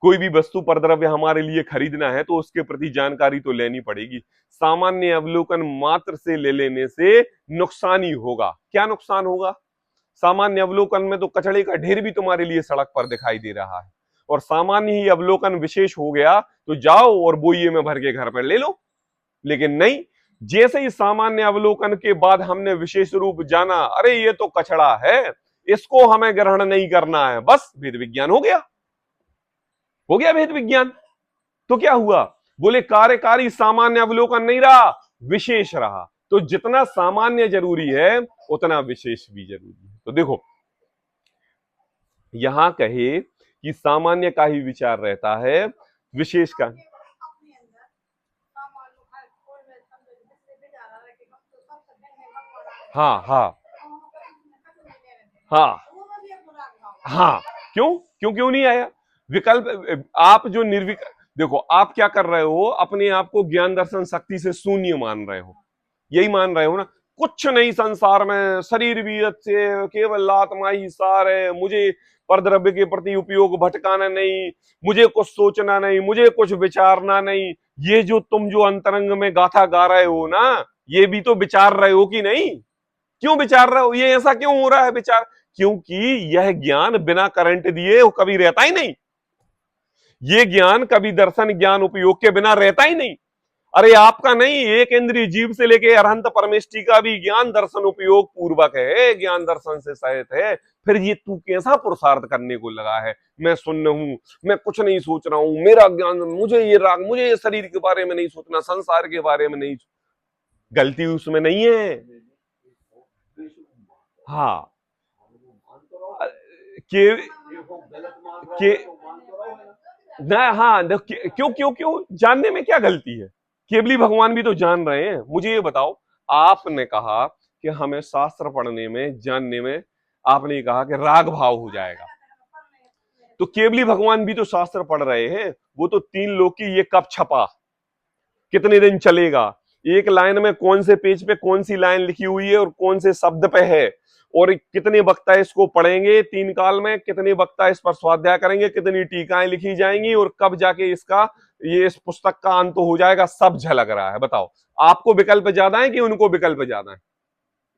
कोई भी वस्तु पर द्रव्य हमारे लिए खरीदना है तो उसके प्रति जानकारी तो लेनी पड़ेगी। सामान्य अवलोकन मात्र से ले लेने से नुकसान ही होगा। क्या नुकसान होगा? सामान्य अवलोकन में तो कचड़े का ढेर भी तुम्हारे लिए सड़क पर दिखाई दे रहा है, और सामान्य ही अवलोकन विशेष हो गया तो जाओ और बोइये में भर के घर पर ले लो। लेकिन नहीं, जैसे ही सामान्य अवलोकन के बाद हमने विशेष रूप जाना, अरे ये तो कचड़ा है, इसको हमें ग्रहण नहीं करना है, बस भेद विज्ञान हो गया, हो गया भेद विज्ञान। तो क्या हुआ? बोले कार्यकारी सामान्य अवलोकन नहीं रहा, विशेष रहा। तो जितना सामान्य जरूरी है उतना विशेष भी जरूरी है। तो देखो, यहां कहे कि सामान्य का ही विचार रहता है, विशेष का। हाँ हाँ हाँ हाँ, क्यों क्यों क्यों नहीं आया विकल्प? आप जो देखो, आप क्या कर रहे हो, अपने आप को ज्ञान दर्शन शक्ति से शून्य मान रहे हो, यही मान रहे हो ना। कुछ नहीं संसार में, शरीर भी अच्छे, केवल आत्मा ही सार है, मुझे परद्रव्य के प्रति उपयोग भटकाना नहीं, मुझे कुछ सोचना नहीं, मुझे कुछ विचारना नहीं। ये जो तुम जो अंतरंग में गाथा गा रहे हो ना, ये भी तो विचार रहे हो कि नहीं? क्यों विचार रहे हो? ये ऐसा क्यों हो रहा है विचार? क्योंकि यह ज्ञान बिना करंट दिए कभी रहता ही नहीं। ये ज्ञान कभी दर्शन ज्ञान उपयोग के बिना रहता ही नहीं। अरे आपका नहीं, एक इंद्रिय जीव से लेके अरहंत परमेष्टि का भी ज्ञान दर्शन उपयोग पूर्वक है, ज्ञान दर्शन से सहित है। फिर ये तू कैसा पुरुषार्थ करने को लगा है, मैं शून्य हूं, मैं कुछ नहीं सोच रहा हूं, मेरा ज्ञान, मुझे ये राग, मुझे ये शरीर के बारे में नहीं सोचना, संसार के बारे में नहीं। गलती उसमें नहीं है। हाँ, के के ना, हाँ, क्यों क्यों क्यों जानने में क्या गलती है? केवली भगवान भी तो जान रहे हैं। मुझे ये बताओ, आपने कहा कि हमें शास्त्र पढ़ने में, जानने में, आपने ये कहा कि राग भाव हो जाएगा, तो केवली भगवान भी तो शास्त्र पढ़ रहे हैं। वो तो 3 लोग की ये कब छपा, कितने दिन चलेगा, एक लाइन में कौन से पेज पे कौन सी लाइन लिखी हुई है और कौन से शब्द पे है, और कितने वक्ता इसको पढ़ेंगे 3 काल में, कितने वक्ता इस पर स्वाध्याय करेंगे, कितनी टीकाएं लिखी जाएंगी, और कब जाके इसका, ये इस पुस्तक का अंत हो जाएगा, सब झलक रहा है। बताओ, आपको विकल्प ज्यादा है कि उनको विकल्प ज्यादा है?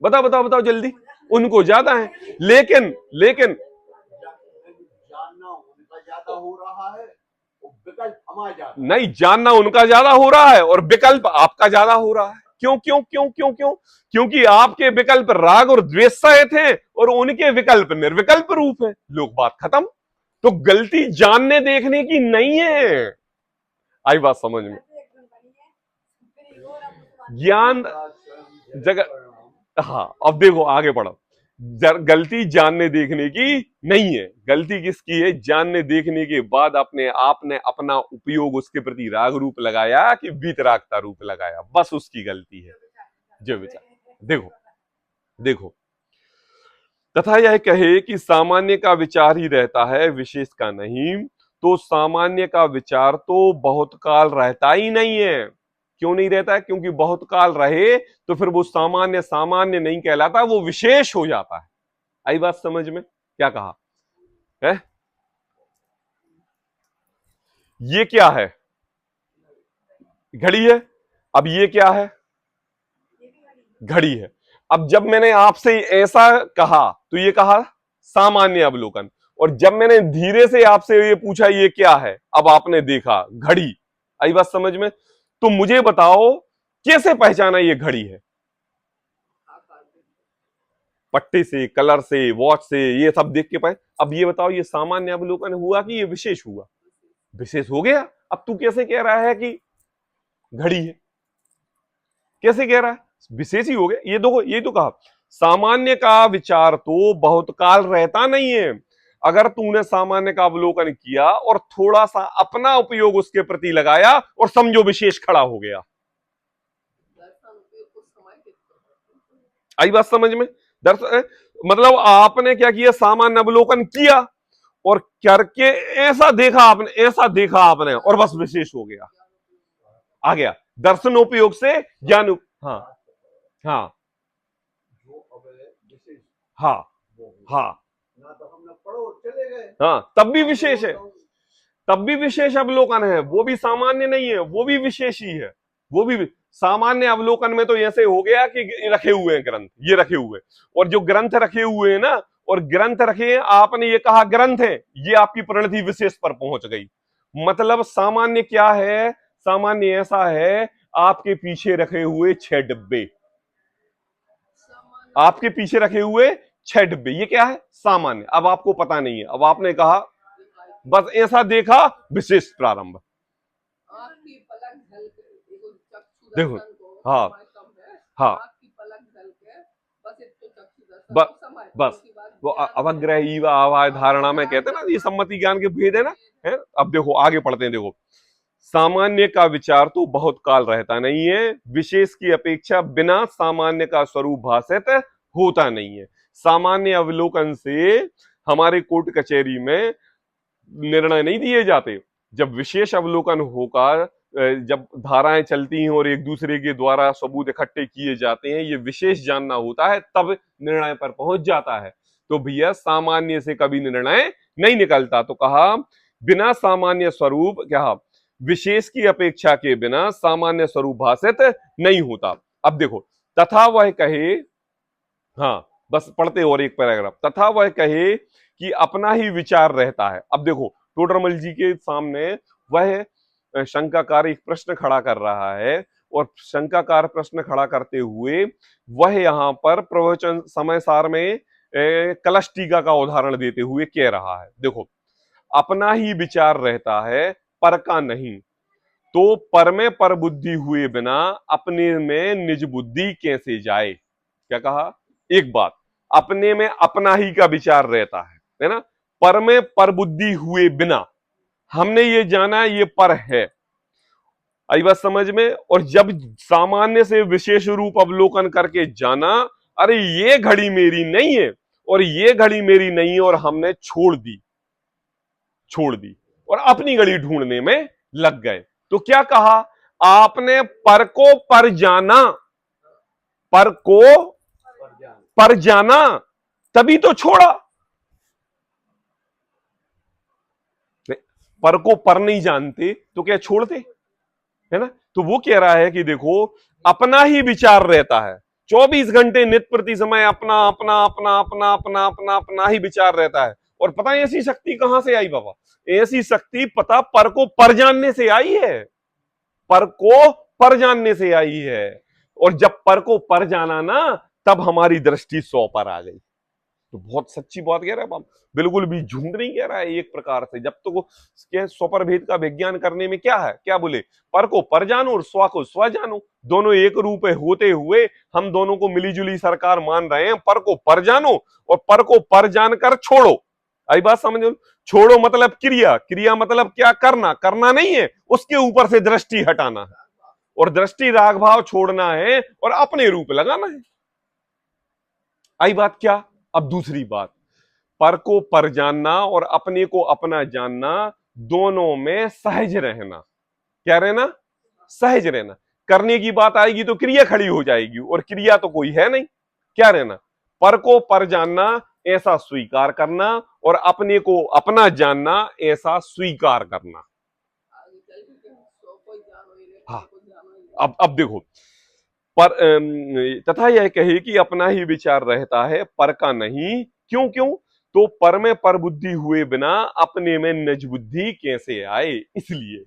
बताओ बताओ बताओ जल्दी। उनको ज्यादा है, लेकिन लेकिन जानना उनका ज्यादा हो रहा है, विकल्प हमारा ज्यादा नहीं, जानना उनका ज्यादा हो रहा है और विकल्प आपका ज्यादा हो रहा है। क्यों क्यों क्यों क्यों क्यों? क्योंकि आपके विकल्प राग और द्वेष सहित हैं और उनके विकल्प निर्विकल्प रूप है। लोग बात खत्म। तो गलती जानने देखने की नहीं है। आई बात समझ में? ज्ञान जगह, हाँ, अब देखो आगे बढ़ो। गलती जानने देखने की नहीं है, गलती किसकी है? जानने देखने के बाद अपने आपने अपना उपयोग उसके प्रति राग रूप लगाया कि वीतरागता रूप लगाया, बस उसकी गलती है। जो विचार, देखो देखो, तथा यह कहे कि सामान्य का विचार ही रहता है, विशेष का नहीं, तो सामान्य का विचार तो बहुत काल रहता ही नहीं है। क्यों नहीं रहता है? क्योंकि बहुत काल रहे तो फिर वो सामान्य सामान्य नहीं कहलाता, वो विशेष हो जाता है। आई बात समझ में? क्या कहा है? ये क्या है? घड़ी है। अब ये क्या है? घड़ी है। अब जब मैंने आपसे ऐसा कहा तो ये कहा सामान्य अवलोकन, और जब मैंने धीरे से आपसे ये पूछा ये क्या है, अब आपने देखा घड़ी। आई बात समझ में? तो मुझे बताओ कैसे पहचाना ये घड़ी है? पट्टे से, कलर से, वॉच से, ये सब देख के पाए। अब ये बताओ, ये सामान्य अवलोकन हुआ कि ये विशेष हुआ? विशेष हो गया। अब तू कैसे कह रहा है कि घड़ी है? कैसे कह रहा है? विशेष ही हो गया। ये देखो, ये तो कहा सामान्य का विचार तो बहुत काल रहता नहीं है। अगर तूने सामान्य का अवलोकन किया और थोड़ा सा अपना उपयोग उसके प्रति लगाया और समझो विशेष खड़ा हो गया। आई बात समझ में? दरअसल मतलब आपने क्या किया? सामान्य अवलोकन किया और करके ऐसा देखा आपने, ऐसा देखा आपने, और बस विशेष हो गया, आ गया दर्शनोपयोग से ज्ञान। हाँ हाँ हाँ हाँ ना, तो हम पढ़ो चले गए, हाँ, तब भी विशेष है, तब भी विशेष अवलोकन है, वो भी सामान्य नहीं है, वो भी विशेष ही है। वो भी सामान्य अवलोकन में तो ऐसे हो गया कि रखे हुए हैं ग्रंथ, ये रखे हुए, और जो ग्रंथ रखे हुए हैं ना, और ग्रंथ रखे हैं, आपने ये कहा ग्रंथ है, ये आपकी परिणति विशेष पर पहुंच गई। मतलब सामान्य क्या है? सामान्य ऐसा है, आपके पीछे रखे हुए 6 डिब्बे, आपके पीछे रखे हुए 6 डिब्बे, ये क्या है? सामान्य। अब आपको पता नहीं है, अब आपने कहा बस ऐसा देखा, विशेष प्रारंभ। देखो, हाँ हाँ, बस बस वो अवग्रह ईवा आवाय धारणा में कहते हैं ना, ये सम्मति ज्ञान के भेद है ना, है। अब देखो आगे पढ़ते हैं, देखो सामान्य का विचार तो बहुत काल रहता नहीं है, विशेष की अपेक्षा बिना सामान्य का स्वरूप भाषित होता नहीं है। सामान्य अवलोकन से हमारे कोर्ट कचहरी में निर्णय नहीं दिए जाते, जब विशेष अवलोकन होगा, जब धाराएं चलती हैं और एक दूसरे के द्वारा सबूत इकट्ठे किए जाते हैं, ये विशेष जानना होता है, तब निर्णय पर पहुंच जाता है। तो भैया सामान्य से कभी निर्णय नहीं निकलता। तो कहा बिना सामान्य स्वरूप, क्या विशेष की अपेक्षा के बिना सामान्य स्वरूप भाषित नहीं होता। अब देखो, तथा वह कहे, हाँ बस पढ़ते और एक पैराग्राफ, तथा वह कहे कि अपना ही विचार रहता है। अब देखो टोडरमल जी के सामने वह शंकाकार एक प्रश्न खड़ा कर रहा है, और शंकाकार प्रश्न खड़ा करते हुए वह यहाँ पर प्रवचन समय सार में कलश टीका का उदाहरण देते हुए कह रहा है, देखो अपना ही विचार रहता है, पर का नहीं, तो पर में पर बुद्धि हुए बिना अपने में निज बुद्धि कैसे जाए। क्या कहा, एक बात, अपने में अपना ही का विचार रहता है ना, पर में पर बुद्धि हुए बिना हमने ये जाना ये पर है, आई बात समझ में। और जब सामान्य से विशेष रूप अवलोकन करके जाना, अरे ये घड़ी मेरी नहीं है और ये घड़ी मेरी नहीं है, और हमने छोड़ दी और अपनी घड़ी ढूंढने में लग गए। तो क्या कहा, आपने पर को पर जाना, पर को पर जाना, तभी तो छोड़ा। पर को पर नहीं जानते तो क्या छोड़ते, है ना। तो वो कह रहा है कि देखो अपना ही विचार रहता है, 24 घंटे नित प्रति समय अपना अपना अपना अपना अपना अपना अपना ही विचार रहता है। और पता है ऐसी शक्ति कहां से आई बाबा, ऐसी शक्ति पता पर को पर जानने से आई है, पर को पर जानने से आई है। और जब पर को पर जाना ना, तब हमारी दृष्टि 100 पर आ गई। तो बहुत सच्ची बात कह रहा है बाप, बिल्कुल भी झूठ नहीं कह रहा है। एक प्रकार से जब तो वो स्वपर भेद का विज्ञान करने में क्या है, क्या बोले, पर को पर जानो और स्व को स्व जानो, दोनों एक रूप होते हुए हम दोनों को मिलीजुली सरकार मान रहे हैं। पर को पर जानो और पर को पर जानकर छोड़ो। आई बात समझो, छोड़ो मतलब क्रिया, क्रिया मतलब क्या, करना, करना नहीं है, उसके ऊपर से दृष्टि हटाना है, और दृष्टि राग भाव छोड़ना है और अपने रूप लगाना है। आई बात क्या। अब दूसरी बात, पर को पर जानना और अपने को अपना जानना, दोनों में सहज रहना। क्या रहना, सहज रहना। करने की बात आएगी तो क्रिया खड़ी हो जाएगी, और क्रिया तो कोई है नहीं। क्या रहना, पर को पर जानना ऐसा स्वीकार करना, और अपने को अपना जानना ऐसा स्वीकार करना। हाँ, अब देखो, पर तथा यह कहे कि अपना ही विचार रहता है, पर का नहीं। क्यों क्यों, तो पर में पर बुद्धि हुए बिना अपने में निज बुद्धि कैसे आए, इसलिए।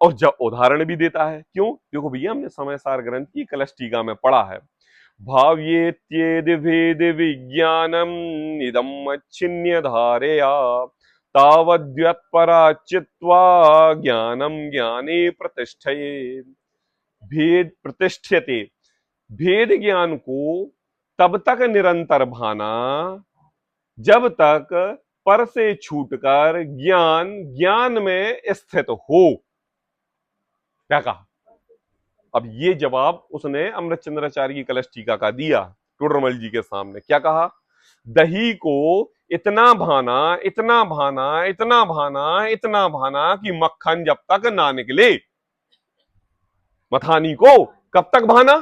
और जब उदाहरण भी देता है, क्यों, देखो भैया हमने समय सार ग्रंथ की कलश टीका में पढ़ा है, भाव्येत्येद भेद विज्ञानम इदम अच्छिन्य धारया तावद्व्यत्परा चित्वा ज्ञानम ज्ञाने प्रतिष्ठये। भेद प्रतिष्ठ्यते, भेद ज्ञान को तब तक निरंतर भाना जब तक पर से छूटकर ज्ञान ज्ञान में स्थित हो। क्या कहा, अब ये जवाब उसने अमृत चंद्राचार्य की कलश टीका का दिया टोडरमल जी के सामने। क्या कहा, दही को इतना भाना इतना भाना इतना भाना इतना भाना कि मक्खन जब तक ना निकले। मथानी को कब तक भाना,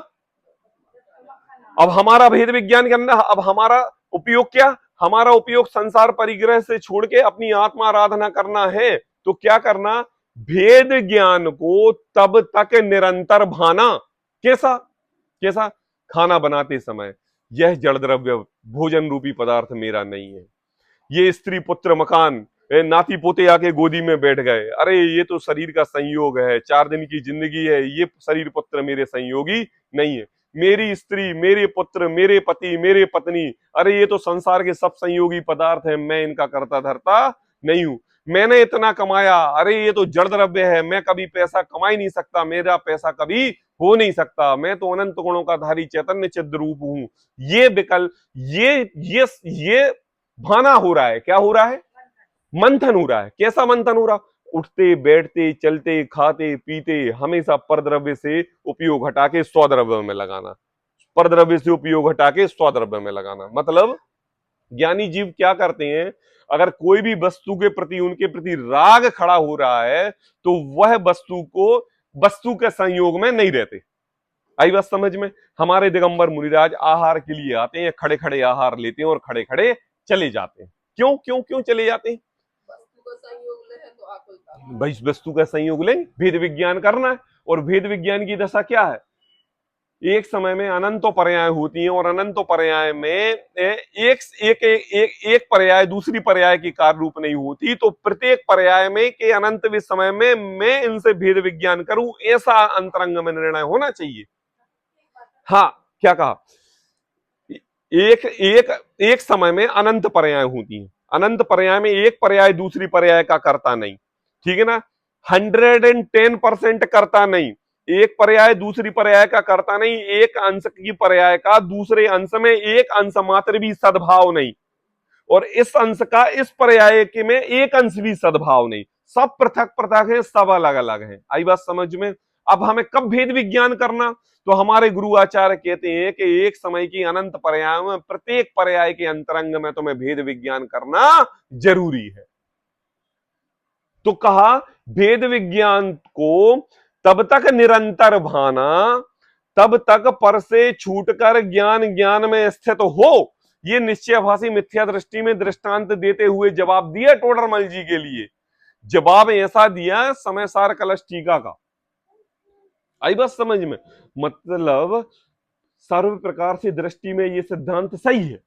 अब हमारा भेद विज्ञान के अंदर अब हमारा उपयोग क्या, हमारा उपयोग संसार परिग्रह से छोड़ के अपनी आत्मा आराधना करना है। तो क्या करना, भेद ज्ञान को तब तक निरंतर भाना। कैसा कैसा, खाना बनाते समय यह जड़ द्रव्य भोजन रूपी पदार्थ मेरा नहीं है, ये स्त्री पुत्र मकान नाती पोते आके गोदी में बैठ गए, अरे ये तो शरीर का संयोग है, 4 दिन की जिंदगी है, ये शरीर पुत्र मेरे संयोगी नहीं है। मेरी स्त्री, मेरे पुत्र, मेरे पति, मेरे पत्नी, अरे ये तो संसार के सब संयोगी पदार्थ हैं, मैं इनका करता धरता नहीं हूं। मैंने इतना कमाया, अरे ये तो जड़ द्रव्य है, मैं कभी पैसा कमा ही नहीं सकता, मेरा पैसा कभी हो नहीं सकता, मैं तो अनंत गुणों का धारी चैतन्य चिद्रूप हूं। ये विकल्प, ये भाना हो रहा है। क्या हो रहा है? मंथन हो रहा है। कैसा मंथन हो रहा? उठते बैठते चलते खाते पीते हमेशा परद्रव्य से उपयोग हटा के स्वद्रव्य में लगाना, परद्रव्य से उपयोग हटा के स्वद्रव्य में लगाना। मतलब ज्ञानी जीव क्या करते हैं, अगर कोई भी वस्तु के प्रति उनके प्रति राग खड़ा हो रहा है तो वह वस्तु के संयोग में नहीं रहते। आई बात समझ में? हमारे दिगंबर मुनिराज आहार के लिए आते हैं, खड़े खड़े आहार लेते हैं और खड़े खड़े चले जाते हैं। क्यों क्यों क्यों चले जाते हैं? भाई वस्तु का संयोग लें, भेद विज्ञान करना है। और भेद विज्ञान की दशा क्या है? एक समय में अनंतो पर्याय होती हैं और अनंतो पर्याय में एक पर्याय दूसरी पर्याय की कार्य रूप नहीं होती, तो प्रत्येक पर्याय में के अनंत भी समय में मैं इनसे भेद विज्ञान करूं, ऐसा अंतरंग में निर्णय होना चाहिए। हाँ, क्या कहा? एक एक एक समय में अनंत पर्याय होती हैं। अनंत पर्याय में एक पर्याय दूसरी पर्याय का करता नहीं, ठीक है ना? 110% करता नहीं। एक पर्याय दूसरी पर्याय का करता नहीं, एक अंश की पर्याय का दूसरे अंश में एक अंश मात्र भी सद्भाव नहीं, और इस अंश का इस पर्याय के में एक अंश भी सद्भाव नहीं। सब पृथक पृथक है, सब अलग अलग है। आई बात समझ में? अब हमें कब भेद विज्ञान करना? तो हमारे गुरु आचार्य कहते हैं कि एक समय की अनंत पर्याय में प्रत्येक पर्याय के अंतरंग में तुम्हें भेद विज्ञान करना जरूरी है। तो कहा भेद विज्ञान को तब तक निरंतर भाना तब तक पर से छूटकर ज्ञान ज्ञान में स्थित हो। ये निश्चयभाषी मिथ्या दृष्टि में दृष्टांत देते हुए जवाब दिया टोडरमल जी के लिए। जवाब ऐसा दिया समयसार कलश टीका का। आई बात समझ में? मतलब सर्व प्रकार से दृष्टि में ये सिद्धांत सही है,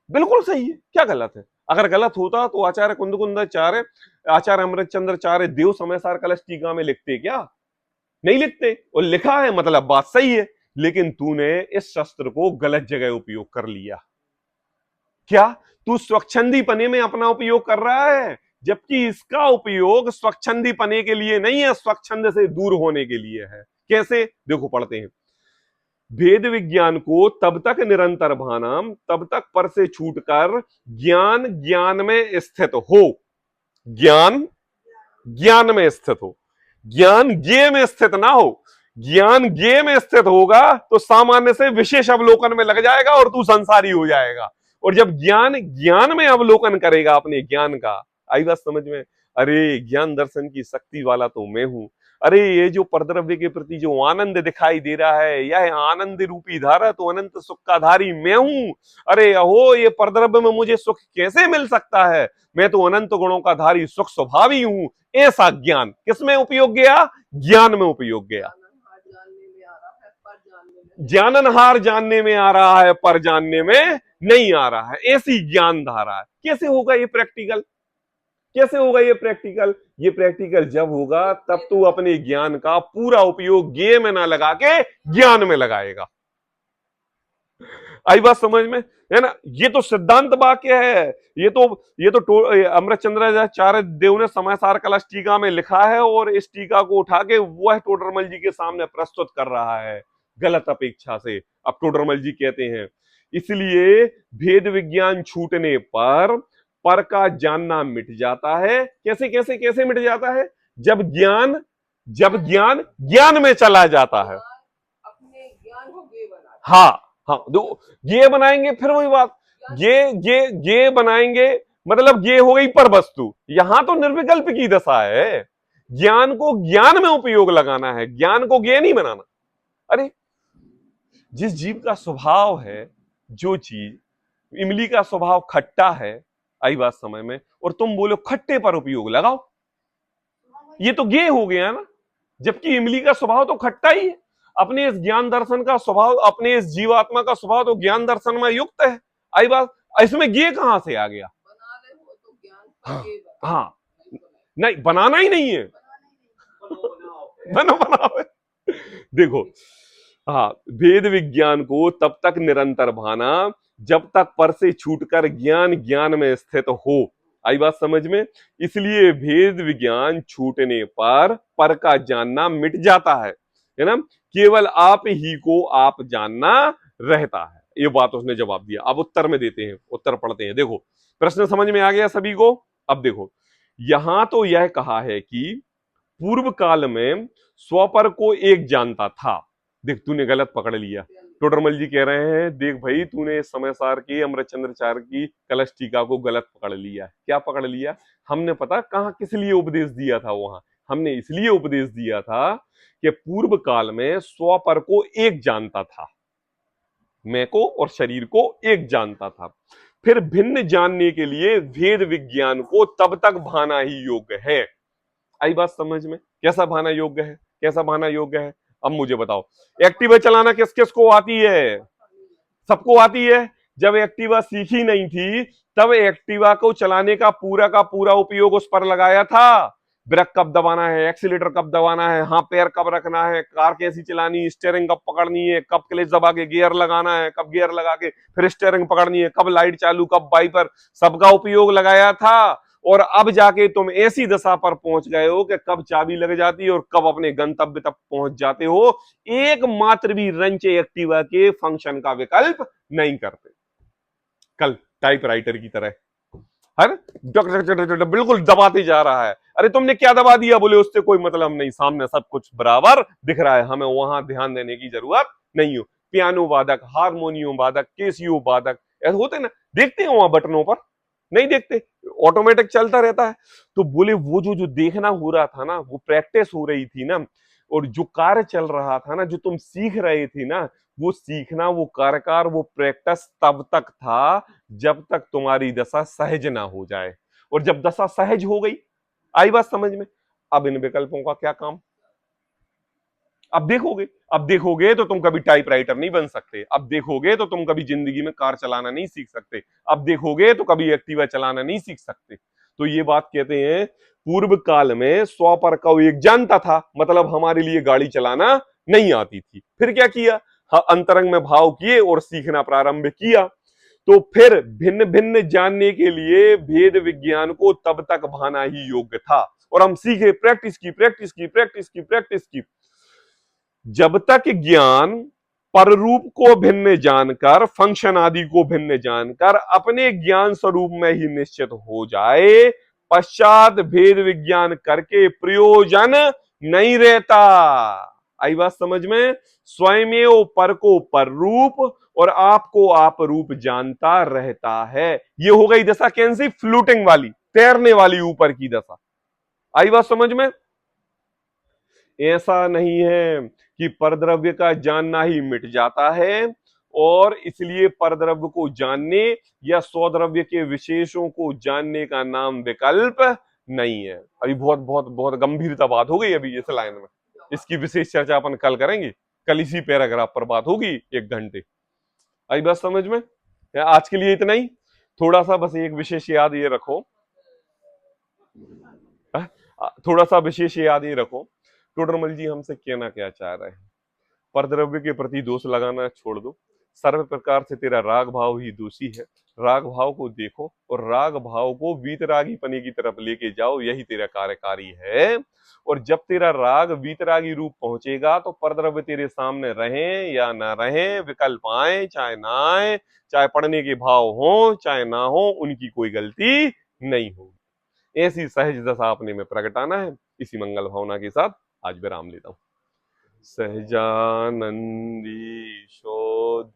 बिल्कुल सही है। क्या गलत है? अगर गलत होता तो आचार्य कुंदकुंदाचार्य, आचार्य अमृतचंद्राचार्य देव समयसार कलश टीका में लिखते क्या? नहीं लिखते। और लिखा है मतलब बात सही है, लेकिन तूने इस शस्त्र को गलत जगह उपयोग कर लिया। क्या तू स्वच्छंदी पने में अपना उपयोग कर रहा है, जबकि इसका उपयोग स्वच्छंदी पने के लिए नहीं है, स्वच्छंद से दूर होने के लिए है। कैसे? देखो पढ़ते हैं। भेद विज्ञान को तब तक निरंतर भाना तब तक पर से छूटकर ज्ञान ज्ञान में स्थित हो। ज्ञान ज्ञान में स्थित हो, ज्ञान ज्ञेय में स्थित ना हो। ज्ञान ज्ञेय में स्थित होगा तो सामान्य से विशेष अवलोकन में लग जाएगा और तू संसारी हो जाएगा। और जब ज्ञान ज्ञान में अवलोकन करेगा अपने ज्ञान का, आई बात समझ में? अरे ज्ञान दर्शन की शक्ति वाला तो मैं हूं। अरे ये जो परद्रव्य के प्रति जो आनंद दिखाई दे रहा है, यह आनंद रूपी धारा तो अनंत सुख का धारी मैं हूं। अरे अहो, ये परद्रव्य में मुझे सुख कैसे मिल सकता है? मैं तो अनंत गुणों का धारी सुख स्वभावी हूं। ऐसा ज्ञान किसमें उपयोग गया? ज्ञान में उपयोग गया। जाननहार जानने में आ रहा है, पर जानने में नहीं आ रहा है। ऐसी ज्ञान धारा है। कैसे होगा ये प्रैक्टिकल? कैसे होगा ये प्रैक्टिकल? ये प्रैक्टिकल जब होगा तब तू अपने ज्ञान का पूरा उपयोग ज्ञेय में ना लगा के ज्ञान में लगाएगा। आई बात समझ में? है ना? ये तो सिद्धांत वाक्य है। ये तो अमृतचंद्राचार्य देव ने समयसार कलश टीका में लिखा है, और इस टीका को उठा के वह टोडरमल जी के सामने प्रस्तुत कर रहा है गलत अपेक्षा से। अब टोडरमल जी कहते हैं, इसलिए भेद विज्ञान छूटने पर का जानना मिट जाता है। कैसे कैसे कैसे मिट जाता है? जब ज्ञान ज्ञान में चला जाता है। अपने ज्ञान को गे बना। हाँ हाँ, ये बनाएंगे, फिर वही बात, ये बनाएंगे, मतलब ये हो गई पर वस्तु। यहां तो निर्विकल्प की दशा है। ज्ञान को ज्ञान में उपयोग लगाना है, ज्ञान को ज्ञेय नहीं बनाना। अरे जिस जीव का स्वभाव है, जो चीज इमली का स्वभाव खट्टा है, आई बात समय में, और तुम बोलो खट्टे पर उपयोग लगाओ, ये तो ज्ञेय हो गया ना। जबकि इमली का स्वभाव तो खट्टा ही है। अपने इस ज्ञान दर्शन का स्वभाव, अपने इस जीवात्मा का स्वभाव तो ज्ञान दर्शन में युक्त है। आई बात, इसमें ज्ञेय कहां से आ गया? बना ले हो तो ज्ञान हाँ, गे बना। हाँ, नहीं बनाना ही नहीं है, बनो बनाओ। देखो, हाँ, भेद विज्ञान को तब तक निरंतर भाना जब तक पर से छूटकर ज्ञान ज्ञान में स्थित हो। आई बात समझ में? इसलिए भेद विज्ञान छूटने पर का जानना मिट जाता है ना? केवल आप ही को आप जानना रहता है। ये बात उसने जवाब दिया। अब उत्तर में देते हैं, उत्तर पढ़ते हैं। देखो, प्रश्न समझ में आ गया सभी को? अब देखो, यहां तो यह कहा है कि पूर्व काल में स्वपर को एक जानता था। देख तूने गलत पकड़ लिया। टोडरमल जी कह रहे हैं देख भाई तूने समय सार की अमृतचंद्राचार्य की कलश टीका को गलत पकड़ लिया। क्या पकड़ लिया? हमने पता कहां किस लिए उपदेश दिया था? वहां हमने इसलिए उपदेश दिया था कि पूर्व काल में स्वपर को एक जानता था, मैं को और शरीर को एक जानता था। फिर भिन्न जानने के लिए भेद विज्ञान को तब तक भाना ही योग्य है। आई बात समझ में? कैसा भाना योग्य है? कैसा भाना योग्य है? अब मुझे बताओ, एक्टिवा चलाना किस किस को आती है? सबको आती है। जब एक्टिवा सीखी नहीं थी तब एक्टिवा को चलाने का पूरा उपयोग उस पर लगाया था। ब्रेक कब दबाना है, एक्सीलेटर कब दबाना है, हाँ पैर कब रखना है, कार कैसी चलानी, स्टीयरिंग कब पकड़नी है, कब क्लच दबा के गियर लगाना है, कब गियर लगा के फिर स्टीयरिंग पकड़नी है, कब लाइट चालू, कब वाइपर, सबका उपयोग लगाया था। और अब जाके तुम ऐसी दशा पर पहुंच गए हो कि कब चाबी लग जाती है और कब अपने गंतव्य तक पहुंच जाते हो। एकमात्र भी रंच एक्टिवा के फंक्शन का विकल्प नहीं करते। कल टाइपराइटर की तरह हर बिल्कुल दबाते जा रहा है। अरे तुमने क्या दबा दिया? बोले उससे कोई मतलब नहीं, सामने सब कुछ बराबर दिख रहा है, हमें वहां ध्यान देने की जरूरत नहीं हो। पियानो वादक, हारमोनियम वादक, केसियो वादक ऐसे होते ना, देखते हैं वहां बटनों पर? नहीं देखते, ऑटोमेटिक चलता रहता है। तो बोले वो जो देखना हो रहा था ना, वो प्रैक्टिस हो रही थी ना, और जो कार्य चल रहा था ना, जो तुम सीख रहे थे ना, वो सीखना, वो कार्यकार, वो प्रैक्टिस तब तक था जब तक तुम्हारी दशा सहज ना हो जाए। और जब दशा सहज हो गई, आई बात समझ में? अब इन विकल्पों का क्या काम? अब देखोगे तो तुम कभी टाइपराइटर नहीं बन सकते। अब देखोगे तो तुम कभी जिंदगी में कार चलाना नहीं सीख सकते। अब देखोगे तो कभी एक्टिवा चलाना नहीं सीख सकते। तो ये बात कहते हैं पूर्व काल में स्वपर का एक जानता था, मतलब हमारे लिए गाड़ी चलाना नहीं आती थी। फिर क्या किया? हाँ, अंतरंग में भाव किए और सीखना प्रारंभ किया। तो फिर भिन्न भिन्न जानने के लिए भेद विज्ञान को तब तक भाना ही योग्य था। और हम सीखे, प्रैक्टिस की प्रैक्टिस की प्रैक्टिस की प्रैक्टिस की, जब तक ज्ञान पर रूप को भिन्न जानकर, फंक्शन आदि को भिन्न जानकर अपने ज्ञान स्वरूप में ही निश्चित हो जाए, पश्चात भेद विज्ञान करके प्रयोजन नहीं रहता। आई बात समझ में? स्वयं पर को पर रूप और आपको आप रूप जानता रहता है। ये हो गई दशा कैसी? फ्लूटिंग वाली, तैरने वाली ऊपर की दशा। आई बात समझ में? ऐसा नहीं है कि परद्रव्य का जानना ही मिट जाता है और इसलिए परद्रव्य को जानने या स्वद्रव्य के विशेषों को जानने का नाम विकल्प नहीं है। अभी बहुत बहुत बहुत गंभीरता बात हो गई अभी इस लाइन में। इसकी विशेष चर्चा अपन कल करेंगे। कल इसी पैराग्राफ पर बात होगी 1 घंटे। आई बात समझ में? आज के लिए इतना ही। थोड़ा सा बस एक विशेष याद ये रखो, थोड़ा सा विशेष याद ये रखो, टोडरमल जी हमसे कहना क्या चाह रहे हैं? परद्रव्य के प्रति दोष लगाना छोड़ दो। सर्व प्रकार से तेरा राग भाव ही दोषी है। राग भाव को देखो और राग भाव को वीतरागी पने की तरफ लेके जाओ, यही तेरा कार्यकारी है। और जब तेरा राग वीतरागी रूप पहुंचेगा तो परद्रव्य तेरे सामने रहे या ना रहे, विकल्प आए चाहे ना आए, चाहे पढ़ने के भाव हो चाहे ना हो, उनकी कोई गलती नहीं होगी। ऐसी सहज दशा अपने में प्रगटाना है। इसी मंगल भावना के साथ आज विराम लेता हूं। सहजानंदी शोध